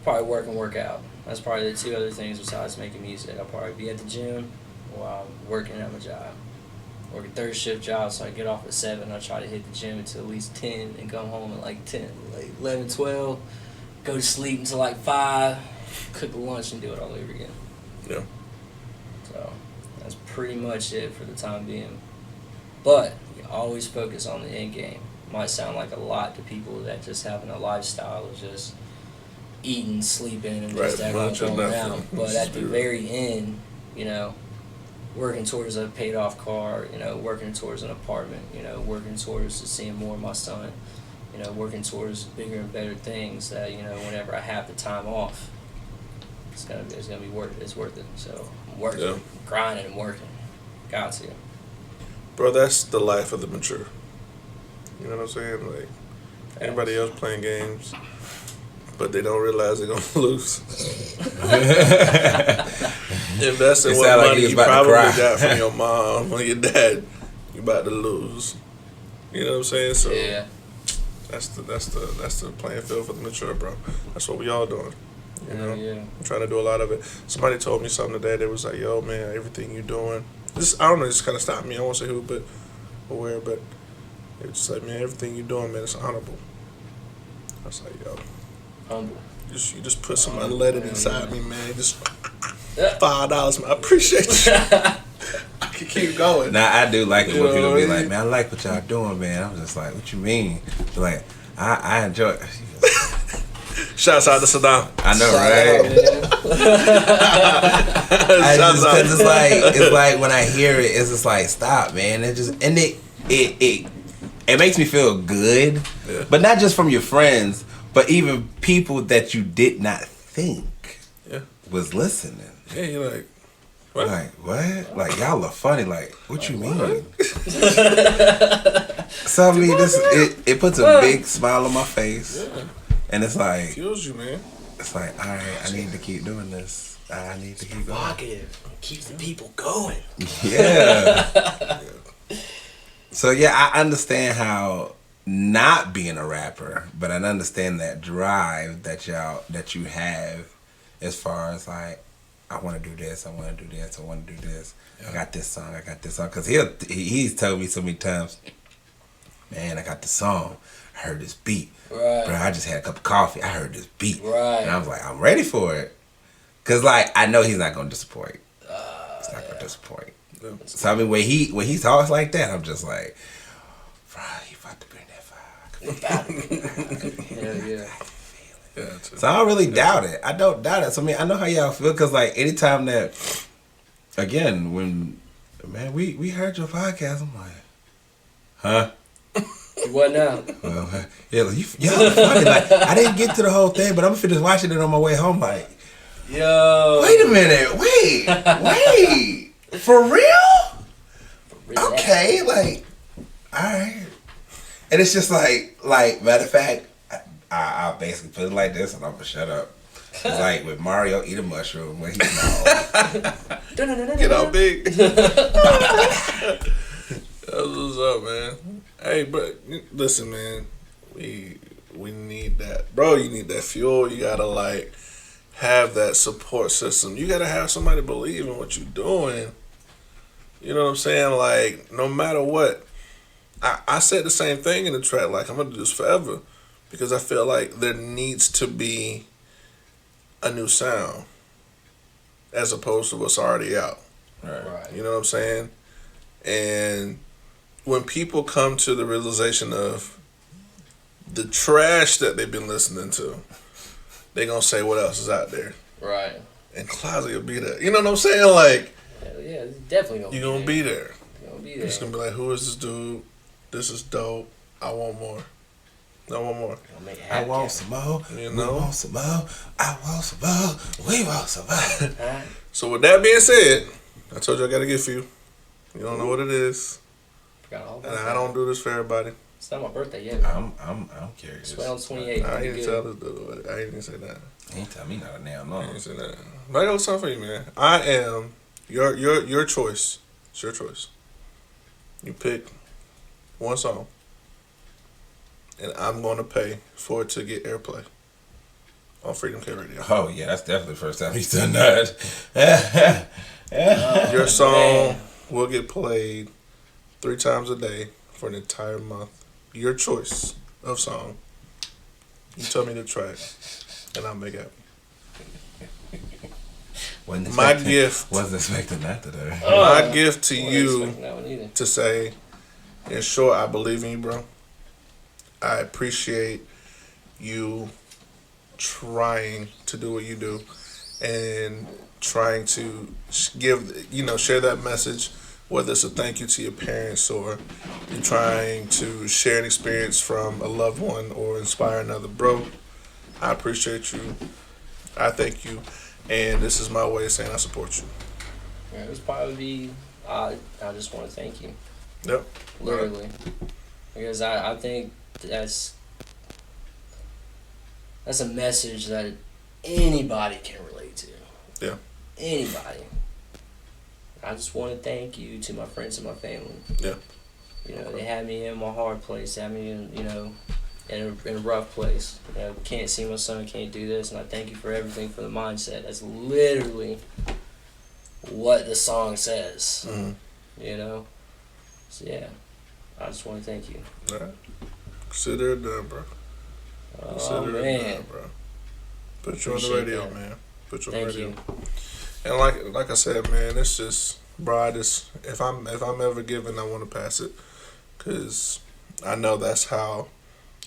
probably work and work out. That's probably the two other things besides making music. I'll probably be at the gym while I'm working at my job. work a third shift job, so I get off at 7. I try to hit the gym until at least 10 and come home at like 10, like 11, 12. Go to sleep until like 5, cook a lunch and do it all over again. Yeah. So that's pretty much it for the time being. But you always focus on the end game. Might sound like a lot to people that just having a lifestyle of just eating, sleeping, and just Right, that much or going nothing. around. But at the very end, you know, working towards a paid off car, you know, working towards an apartment, you know, working towards seeing more of my son, you know, working towards bigger and better things that, you know, whenever I have the time off, it's gonna be worth it. It's worth it. So I'm working, Yeah. grinding and working. Got to. Bro, that's the life of the mature. You know what I'm saying? Like, anybody else playing games, but they don't realize they're gonna lose. Investing It what sound like money he was you about to probably cry. got from your mom or your dad, you about to lose. You know what I'm saying? So Yeah. that's the playing field for the mature, bro. That's what we all doing. You know, Yeah. I'm trying to do a lot of it. Somebody told me something today. They was like, "Yo, man, everything you doing." This I don't know. Just kind of stopped me. I won't say who, but aware. But it was just like, "Man, everything you doing, man, it's honorable." I was like, "Yo, Humble. you just put some unleaded inside me, man. Just Yeah. $5, man. I appreciate you. I can keep going." Now I do like it when You know people what be I mean? like, "Man, I like what y'all doing, man." I'm just like, "What you mean?" Like, I enjoy it. Shouts out to Saddam. I know, Shout right? out, man. I Shouts just, out. cause it's like when I hear it, it's just like, stop, man. It makes me feel good, Yeah. but not just from your friends, but even people that you did not think Yeah. was listening. Yeah, you're like, what? Like, what? Like, y'all are funny. Like, what you mean? So I mean, it puts a big smile on my face, Yeah. and it's like, Fuels you, man. it's like, all right, I need to keep doing this. I need to keep going. Provocative. Keeps the people going. Yeah. So yeah, I understand how not being a rapper, but I understand that drive that you have, as far as like, I want to do this, I want to do this, I want to do this. Yeah. I got this song, because he's told me so many times, man, I got the song, I heard this beat, Right. bro, I just had a cup of coffee, I heard this beat, Right. and I was like, I'm ready for it, cause like I know he's not gonna disappoint. He's not gonna disappoint. Yeah. So I mean, when he talks like that, I'm just like, bro, he about to bring that fire. Hell yeah. Yeah, too. So I don't really doubt it. I don't doubt it. So I mean, I know how y'all feel, because like anytime that, again, when, man, we heard your podcast, I'm like, huh? What now? Well, yeah, like, y'all are funny. Like, I didn't get to the whole thing, but I'm finished watching it on my way home. Like, Yo. wait a minute, wait, for real? Okay, like, all right. And it's just like matter of fact, I'll basically put it like this, and I'm gonna shut up. It's like with Mario eat a mushroom when he's small. Get out big. That's what's up, man. Hey, bro, listen, man. We need that, bro. You need that fuel. You gotta like have that support system. You gotta have somebody believe in what you're doing. You know what I'm saying? Like, no matter what. I said the same thing in the track. Like, I'm gonna do this forever, because I feel like there needs to be a new sound as opposed to what's already out. Right. You know what I'm saying? And when people come to the realization of the trash that they've been listening to, they're going to say, what else is out there? Right. And Klazzi will be there. You know what I'm saying? Like, Hell yeah, it's definitely gonna you're be going to be there. You're gonna be You're there. just going to be like, who is this dude? This is dope. I want more. I want more. Gonna make it I happen. want some more. You We know? want some more. I want some more. We want some more. Huh? So with that being said, I told you I got to gift for you. You don't know what it is. Forgot all And about I that. don't do this for everybody. It's not my birthday yet, man. I'm curious. 12/28. I Pretty ain't good. tell this dude. I ain't even say that. Ain't tell me not a damn I no. ain't say that. But I got something for you, man. I am your choice. It's your choice. You pick one song, and I'm gonna pay for it to get airplay on Freedom K Radio. Oh yeah, that's definitely the first time he's done that. Your song man. will get played 3 times a day for an entire month. Your choice of song. You tell me the track, and I'll make it. My gift. Wasn't expecting that today. My gift to Wasn't you expecting that one either. to say, in short, I believe in you, bro. I appreciate you trying to do what you do and trying to share that message, whether it's a thank you to your parents or you're trying to share an experience from a loved one or inspire another. Bro, I appreciate you. I thank you. And this is my way of saying I support you. Yeah, it was probably I just want to thank you. Yep. Literally. Because I think that's a message that anybody can relate to. Yeah. Anybody. I just want to thank you to my friends and my family. Yeah. You know, they had me in my hard place, had me in, in a rough place. You know, can't see my son, can't do this, and I thank you for everything for the mindset. That's literally what the song says. Mm-hmm. You know? So yeah, I just want to thank you. All right. Consider it done, bro. Oh Consider it man. done, bro. Put you on the Appreciate radio, that. man. Put you on the Thank radio. you. And like I said, man, it's just, bro. If I'm ever given, I want to pass it, cause I know that's how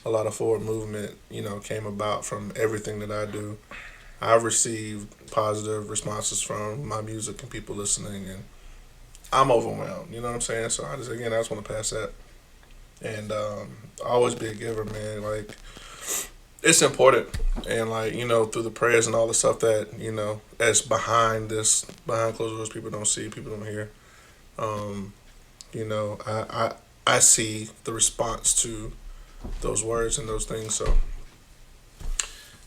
a lot of forward movement, came about from everything that I do. I've received positive responses from my music and people listening, and I'm overwhelmed. You know what I'm saying? So I just want to pass that, and always be a giver, man. Like, it's important, and through the prayers and all the stuff that that's behind closed doors, people don't see, people don't hear. I see the response to those words and those things. So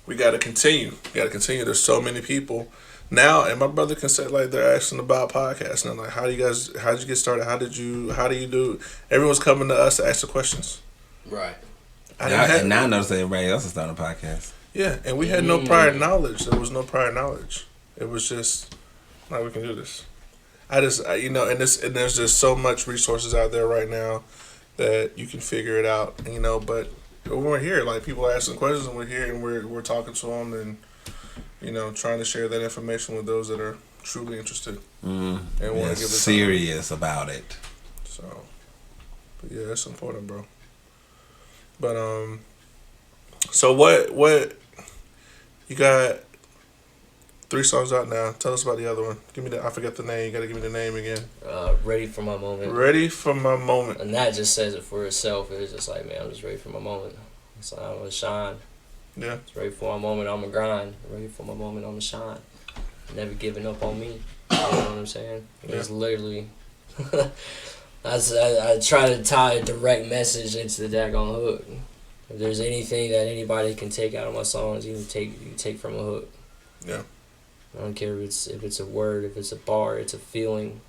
we got to continue. There's so many people now, and my brother can say, like, they're asking about podcasts, and I'm like, how did you get started? How do you do? Everyone's coming to us to ask the questions. Right. Now I notice that everybody else is starting a podcast. Yeah, and we had no prior knowledge. There was no prior knowledge. It was just, like, we can do this. And there's just so much resources out there right now that you can figure it out. But when we're here, like, people are asking questions, and we're here, and we're talking to them, and trying to share that information with those that are truly interested and want to give it serious about it. So, but yeah, it's important, bro. But so what you got? 3 songs out now. Tell us about the other one. I forget the name. You gotta give me the name again. Ready for my moment. Ready for my moment. And that just says it for itself. It's just like, man, I'm just ready for my moment. So I'm gonna shine. Yeah. It's ready for my moment. I'm gonna grind. Ready for my moment. I'm gonna shine. Never giving up on me. You know what I'm saying? It's literally. I try to tie a direct message into the daggone hook. If there's anything that anybody can take out of my songs, you can take from a hook. Yeah. I don't care if it's a word, if it's a bar, it's a feeling.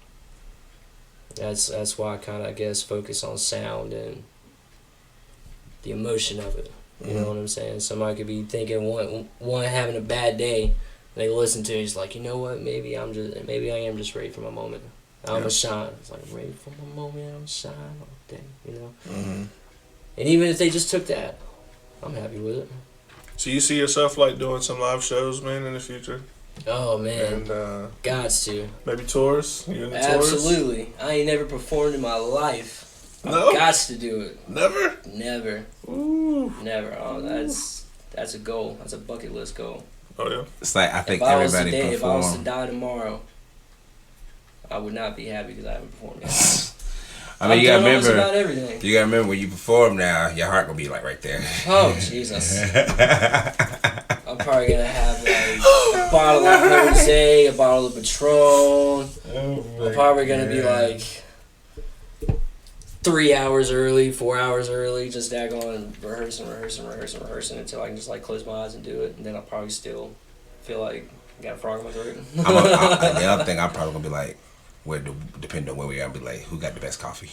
That's why I kind of, I guess, focus on sound and the emotion of it. You know what I'm saying? Somebody could be thinking one having a bad day, and they listen to it, it's like, you know what? Maybe I am just ready for my moment. I'm gonna shine. It's like, ready for my moment. I'm gonna shine all day. Mm-hmm. And even if they just took that, I'm happy with it. So you see yourself like doing some live shows, man, in the future? Oh man, and gots to. Maybe tours. You in the tours? Absolutely. I ain't never performed in my life. No? I've gots to do it. Never. Never. Ooh. Never. Oh, that's a goal. That's a bucket list goal. Oh yeah. It's like I think If I was to perform. die tomorrow, I would not be happy because I haven't performed yet. I mean, you gotta remember. About everything. You gotta remember when you perform now, your heart gonna be like right there. Oh Jesus! I'm probably gonna have like a bottle of Jose, a bottle of Patron. I'm probably gonna be like 3 hours early, 4 hours early, just daggone rehearsing until I can just like close my eyes and do it, and then I'll probably still feel like I got a frog in my throat. The other thing I'm probably gonna be like, depending on where we are, I'll be like, who got the best coffee?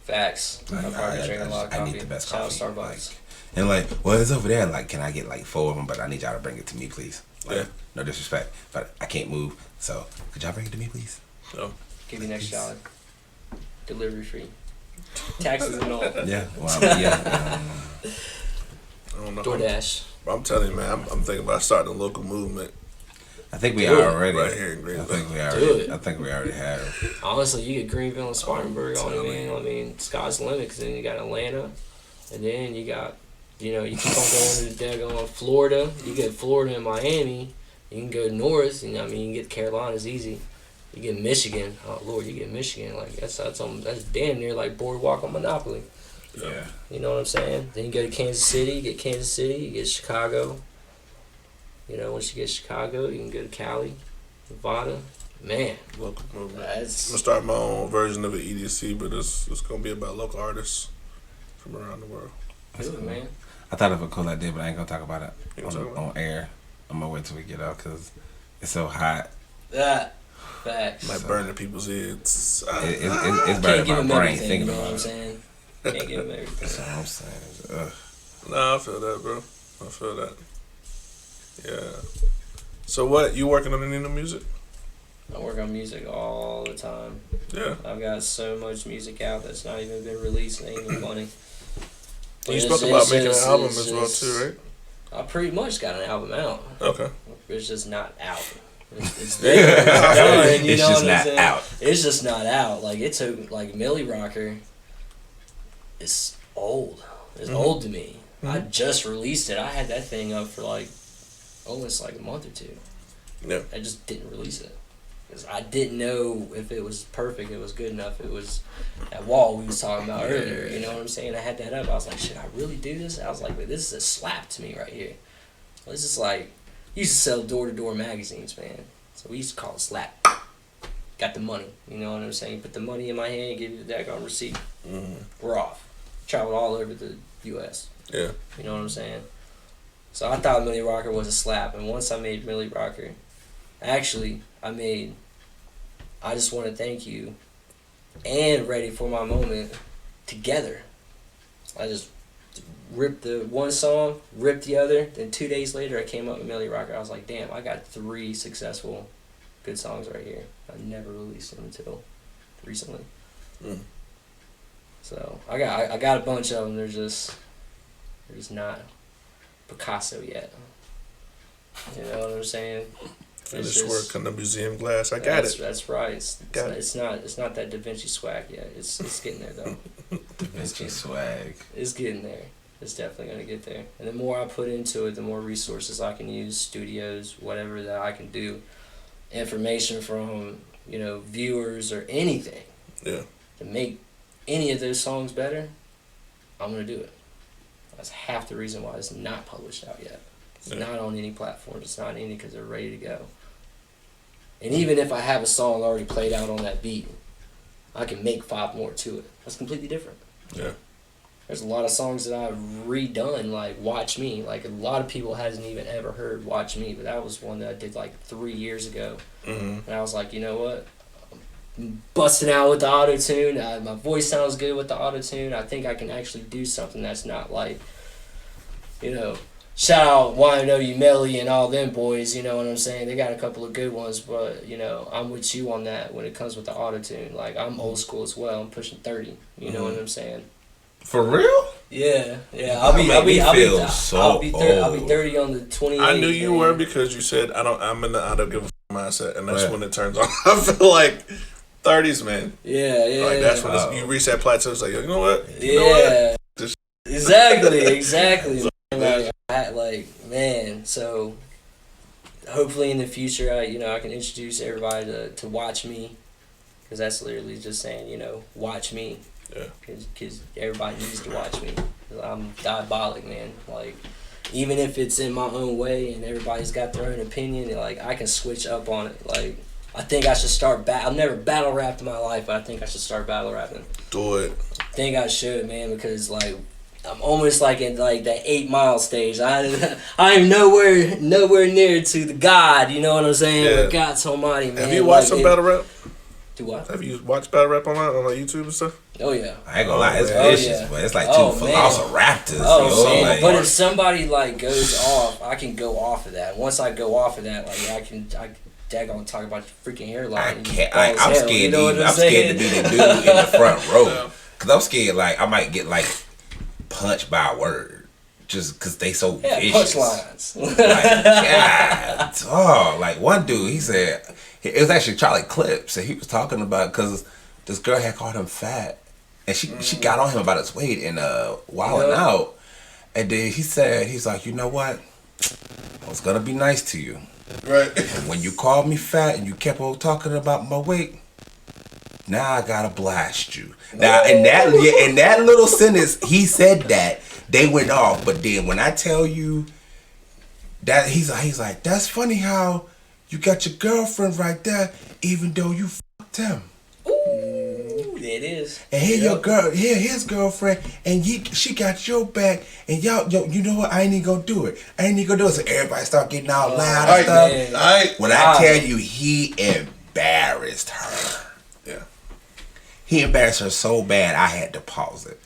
Facts. I'm probably drinking a lot of coffee. I need the best Shout out coffee. Starbucks. And like, well, it's over there. Like, can I get like 4 of them? But I need y'all to bring it to me, please. Like, Yeah. No disrespect, but I can't move. So could y'all bring it to me, please? No. Give you next shot. delivery free, taxes and all. Yeah, well, I mean, yeah. I don't know. DoorDash. I'm telling you, man. I'm thinking about starting a local movement I think we Do it are already. right here in I Greenville. think we Do already. it. I think we already have. Honestly, you get Greenville and Spartanburg on it, telling man. I mean, sky's the limit. 'Cause then you got Atlanta, and then you got, you know, you keep on going to the daggone Florida. You get Florida and Miami. You can go north, and I mean, you can get Carolinas easy. You get Michigan. Oh Lord, you get Michigan. Like that's damn near like Boardwalk on Monopoly. Yeah. You know what I'm saying? Then you go to Kansas City. You get Kansas City. You get Chicago. You know, once you get Chicago, you can go to Cali, Nevada. Man, Local movement. I'm that's gonna start my own version of an EDC, but it's gonna be about local artists from around the world. good, man. I thought of a cool idea, but I ain't gonna talk about it You gonna talk about on air. I'm gonna wait till we get out because it's so hot. That facts. Might burn the people's heads. It's Can't burning give my him brain everything. thinking You know what about I'm it. saying? Can't give him That's everything. all I'm saying. Ugh. Nah, I feel that, bro. I feel that. Yeah. So what? You working on any new music? I work on music all the time. Yeah. I've got so much music out that's not even been released. It ain't even funny. But You it's- spoke about it's making an just- album it's as well just- too, right? I pretty much got an album out. Okay. It's just not out. It's there. It's done, you It's know just what I'm not saying? out. It's just not out. Like it took like Millie Rocker. It's old. It's old to me. I just released it. I had that thing up for like almost like a month or two. Yeah. I just didn't release it because I didn't know if it was perfect. It was good enough. It was that wall we was talking about earlier. You know what I'm saying? I had that up. I was like, should I really do this? I was like, wait, this is a slap to me right here. This is like, we used to sell door-to-door magazines, man. So we used to call it slap. Got the money. You know what I'm saying? Put the money in my hand, give you the daggone receipt. We're off. Traveled all over the U.S. Yeah. You know what I'm saying? So I thought Millie Rocker was a slap, and once I made Millie Rocker, actually, I Just Want to Thank You and Ready for My Moment together. I just ripped the one song, ripped the other, then 2 days later I came up with Millie Rocker. I was like, damn, I got 3 successful good songs right here. I never released them until recently. Mm. So I got a bunch of them. They're just not Picasso yet. You know what I'm saying? Finished just- work on the museum glass. I got it. That's right. It's Got not that Da Vinci swag yet. It's getting there though. Da Vinci swag. It's getting there. It's definitely gonna get there. And the more I put into it, the more resources I can use, studios, whatever that I can do, information from viewers or anything. Yeah. To make any of those songs better, I'm gonna do it. That's half the reason why it's not published out yet. It's Yeah. not on any platform. It's not any because they're ready to go. And even if I have a song already played out on that beat, I can make 5 more to it. That's completely different. Yeah. There's a lot of songs that I've redone, like Watch Me. Like a lot of people hasn't even ever heard Watch Me, but that was one that I did like 3 years ago. Mm-hmm. And I was like, you know what? I'm busting out with the auto-tune. My voice sounds good with the auto-tune. I think I can actually do something that's not like, shout out YNW Melly and all them boys, you know what I'm saying? They got a couple of good ones, but, I'm with you on that when it comes with the auto-tune. Like, I'm old school as well. I'm pushing 30. You know what I'm saying? For real? Yeah. I'll be 30 on the 28th. I knew you man. were because you said I'm in the I don't give a mindset, and that's Right. when it turns on. I feel like 30s, man. Yeah. Like that's when you reach that plateau. It's like, you know what? You know what? Yeah. This- Exactly. Man. So hopefully in the future, I can introduce everybody to Watch Me, because that's literally just saying, watch me. Yeah. Because everybody needs to watch me. 'Cause I'm diabolic, man. Like, even if it's in my own way and everybody's got their own opinion, like, I can switch up on it. Like, I think I should start I've never battle rapped in my life, but I think I should start battle rapping. Do it. I think I should, man, because, like, I'm almost like in like that 8 Mile stage. I'm nowhere near to the God. You know what I'm saying? Yeah. But God's Almighty, man. Have you watched some battle rap? Do what? Have you watched battle rap on like YouTube and stuff? Oh yeah. I ain't gonna lie, it's Oh, vicious, yeah. but it's like Oh, two man. velociraptors. Oh man, like, but if somebody like goes off, I can go off of that. Once I go off of that, like daggone talk about your freaking hairline. I and can't. you bald as I'm hell, scared. you know what I'm saying? scared to be the dude in the front row. Cause I'm scared like I might get like punched by a word just cause they so vicious. Punchlines. Like God, dog. Like one dude, he said it was actually Charlie Clips, and he was talking about cause this girl had called him fat, and she got on him about his weight and wilding out, and then he said he's like, you know what, I was gonna be nice to you, Right. and when you called me fat and you kept on talking about my weight. Now I gotta blast you. Now in that little sentence, he said that they went off. But then when I tell you that he's like, that's funny how you got your girlfriend right there, even though you fucked him. Ooh, it is. And here his girlfriend, and she got your back, and y'all, you know what? I ain't even gonna do it. So everybody start getting all loud and stuff. Man. When I tell you, he embarrassed her. Yeah. He embarrassed her so bad, I had to pause it.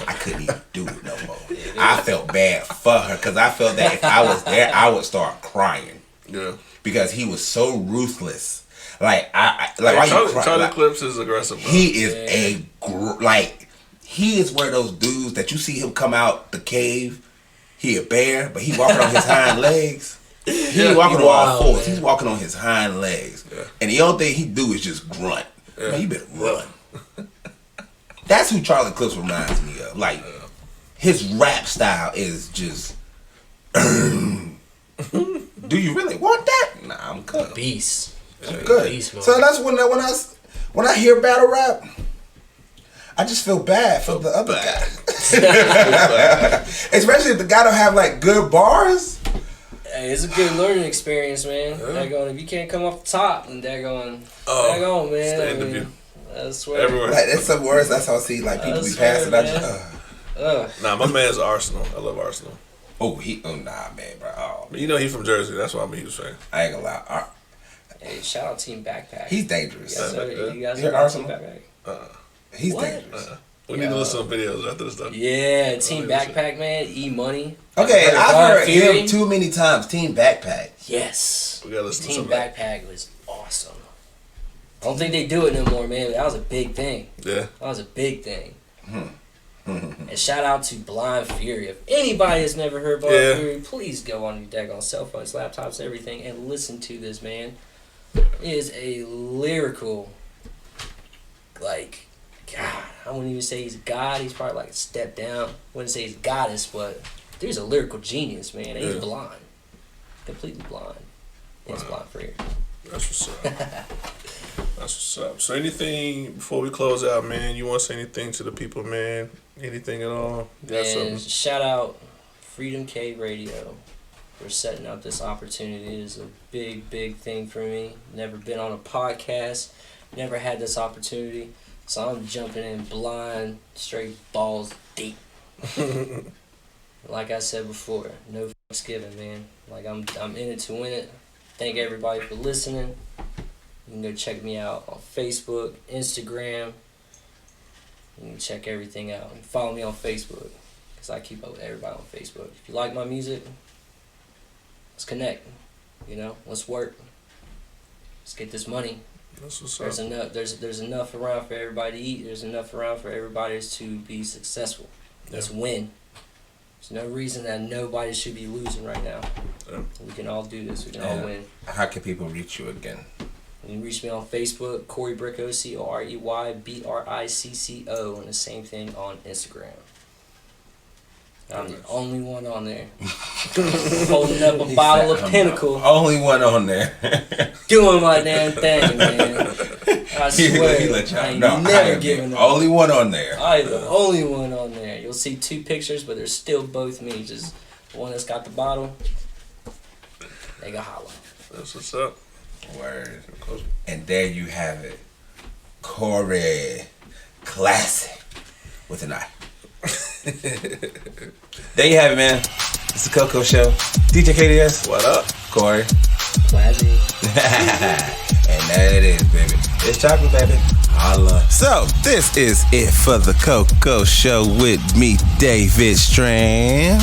I couldn't even do it no more. I felt bad for her because I felt that if I was there, I would start crying. Yeah. Because he was so ruthless. Like why you cry? Charlie Like, Clips is aggressive, bro. he is he is one of those dudes that you see him come out the cave. He a bear, but he walking on his hind legs. He ain't walking on all fours. He's walking on his hind legs. Yeah. And the only thing he do is just grunt. Yeah. Man, you better run. That's who Charlie Clips reminds me of. Like, his rap style is just. Do you really want that? Nah, I'm good. Beast. I'm good. Beast mode. So that's when I hear battle rap, I just feel bad for the other guy. Especially if the guy don't have like good bars. Hey, it's a good learning experience, man. Daggone, if you can't come off the top, then daggone, man. It's the interview. I swear. Everywhere. Like that's some words. That's how I see like people be passing. I just, Nah, my man's Arsenal. I love Arsenal. oh nah man, bro. Oh, You know he's from Jersey. That's why I'm a huge fan. I ain't gonna lie. Hey, shout out Team Backpack. He's dangerous. You guys You're know Team Arsenal? Backpack? He's What? dangerous. We need to listen to videos after this stuff. Yeah, Team Backpack, man. E-Money. Okay, I've Blind heard Fury. him too many times. Team Backpack. Yes. We gotta listen to Team some of that. Backpack was awesome. I don't think they do it no more, man. That was a big thing. Yeah. That was a big thing. And shout out to Blind Fury. If anybody has never heard Blind Fury, please go on your daggone cell phones, laptops, everything, and listen to this, man. It is a lyrical, like, God, I wouldn't even say he's God. He's probably like a step down. I wouldn't say he's goddess, but dude's a lyrical genius, man. And he's blind. Completely blind. He's blind Fury. That's what's up. That's what's up. So anything before we close out, man? You want to say anything to the people, man? Anything at all? Got something? And shout out Freedom K Radio for setting up this opportunity. It is a big, big thing for me. Never been on a podcast. Never had this opportunity. So I'm jumping in blind, straight balls deep. Like I said before, no fucks given, man. Like I'm in it to win it. Thank everybody for listening. You can go check me out on Facebook, Instagram. You can check everything out. And follow me on Facebook, because I keep up with everybody on Facebook. If you like my music, let's connect. You know, let's work. Let's get this money. That's what's There's up. enough. There's enough around for everybody to eat. There's enough around for everybody to be successful. Let's win. There's no reason that nobody should be losing right now. Yeah. We can all do this. We can all win. How can people reach you again? You can reach me on Facebook, Corey Bricko, CoryBricco, and the same thing on Instagram. I'm the only one on there. Holding up a bottle of Pinnacle, Only one on there. doing my damn thing, man. I swear, He let y'all I ain't know. I never am giving the up. only one on there. I'm the only one on there. You'll see two pictures, but they're still both me. Just the one that's got the bottle, they got hollow. That's what's up. Word. And there you have it. Corey Klazzi with an I. There you have it, man. It's the Coco Show. DJ KDS. What up? Corey. Klazzi. And there it is, baby. It's chocolate, baby. Holla. So, this is it for the Coco Show with me, David Strand.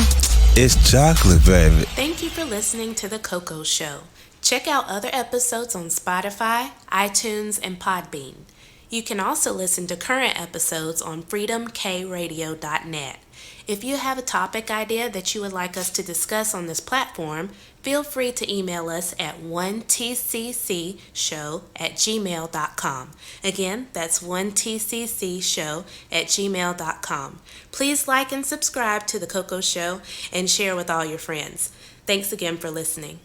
It's chocolate, baby. Thank you for listening to The Coco Show. Check out other episodes on Spotify, iTunes, and Podbean. You can also listen to current episodes on freedomkradio.net. If you have a topic idea that you would like us to discuss on this platform, feel free to email us at 1tccshow@gmail.com. Again, that's 1tccshow@gmail.com. Please like and subscribe to The Coco Show and share with all your friends. Thanks again for listening.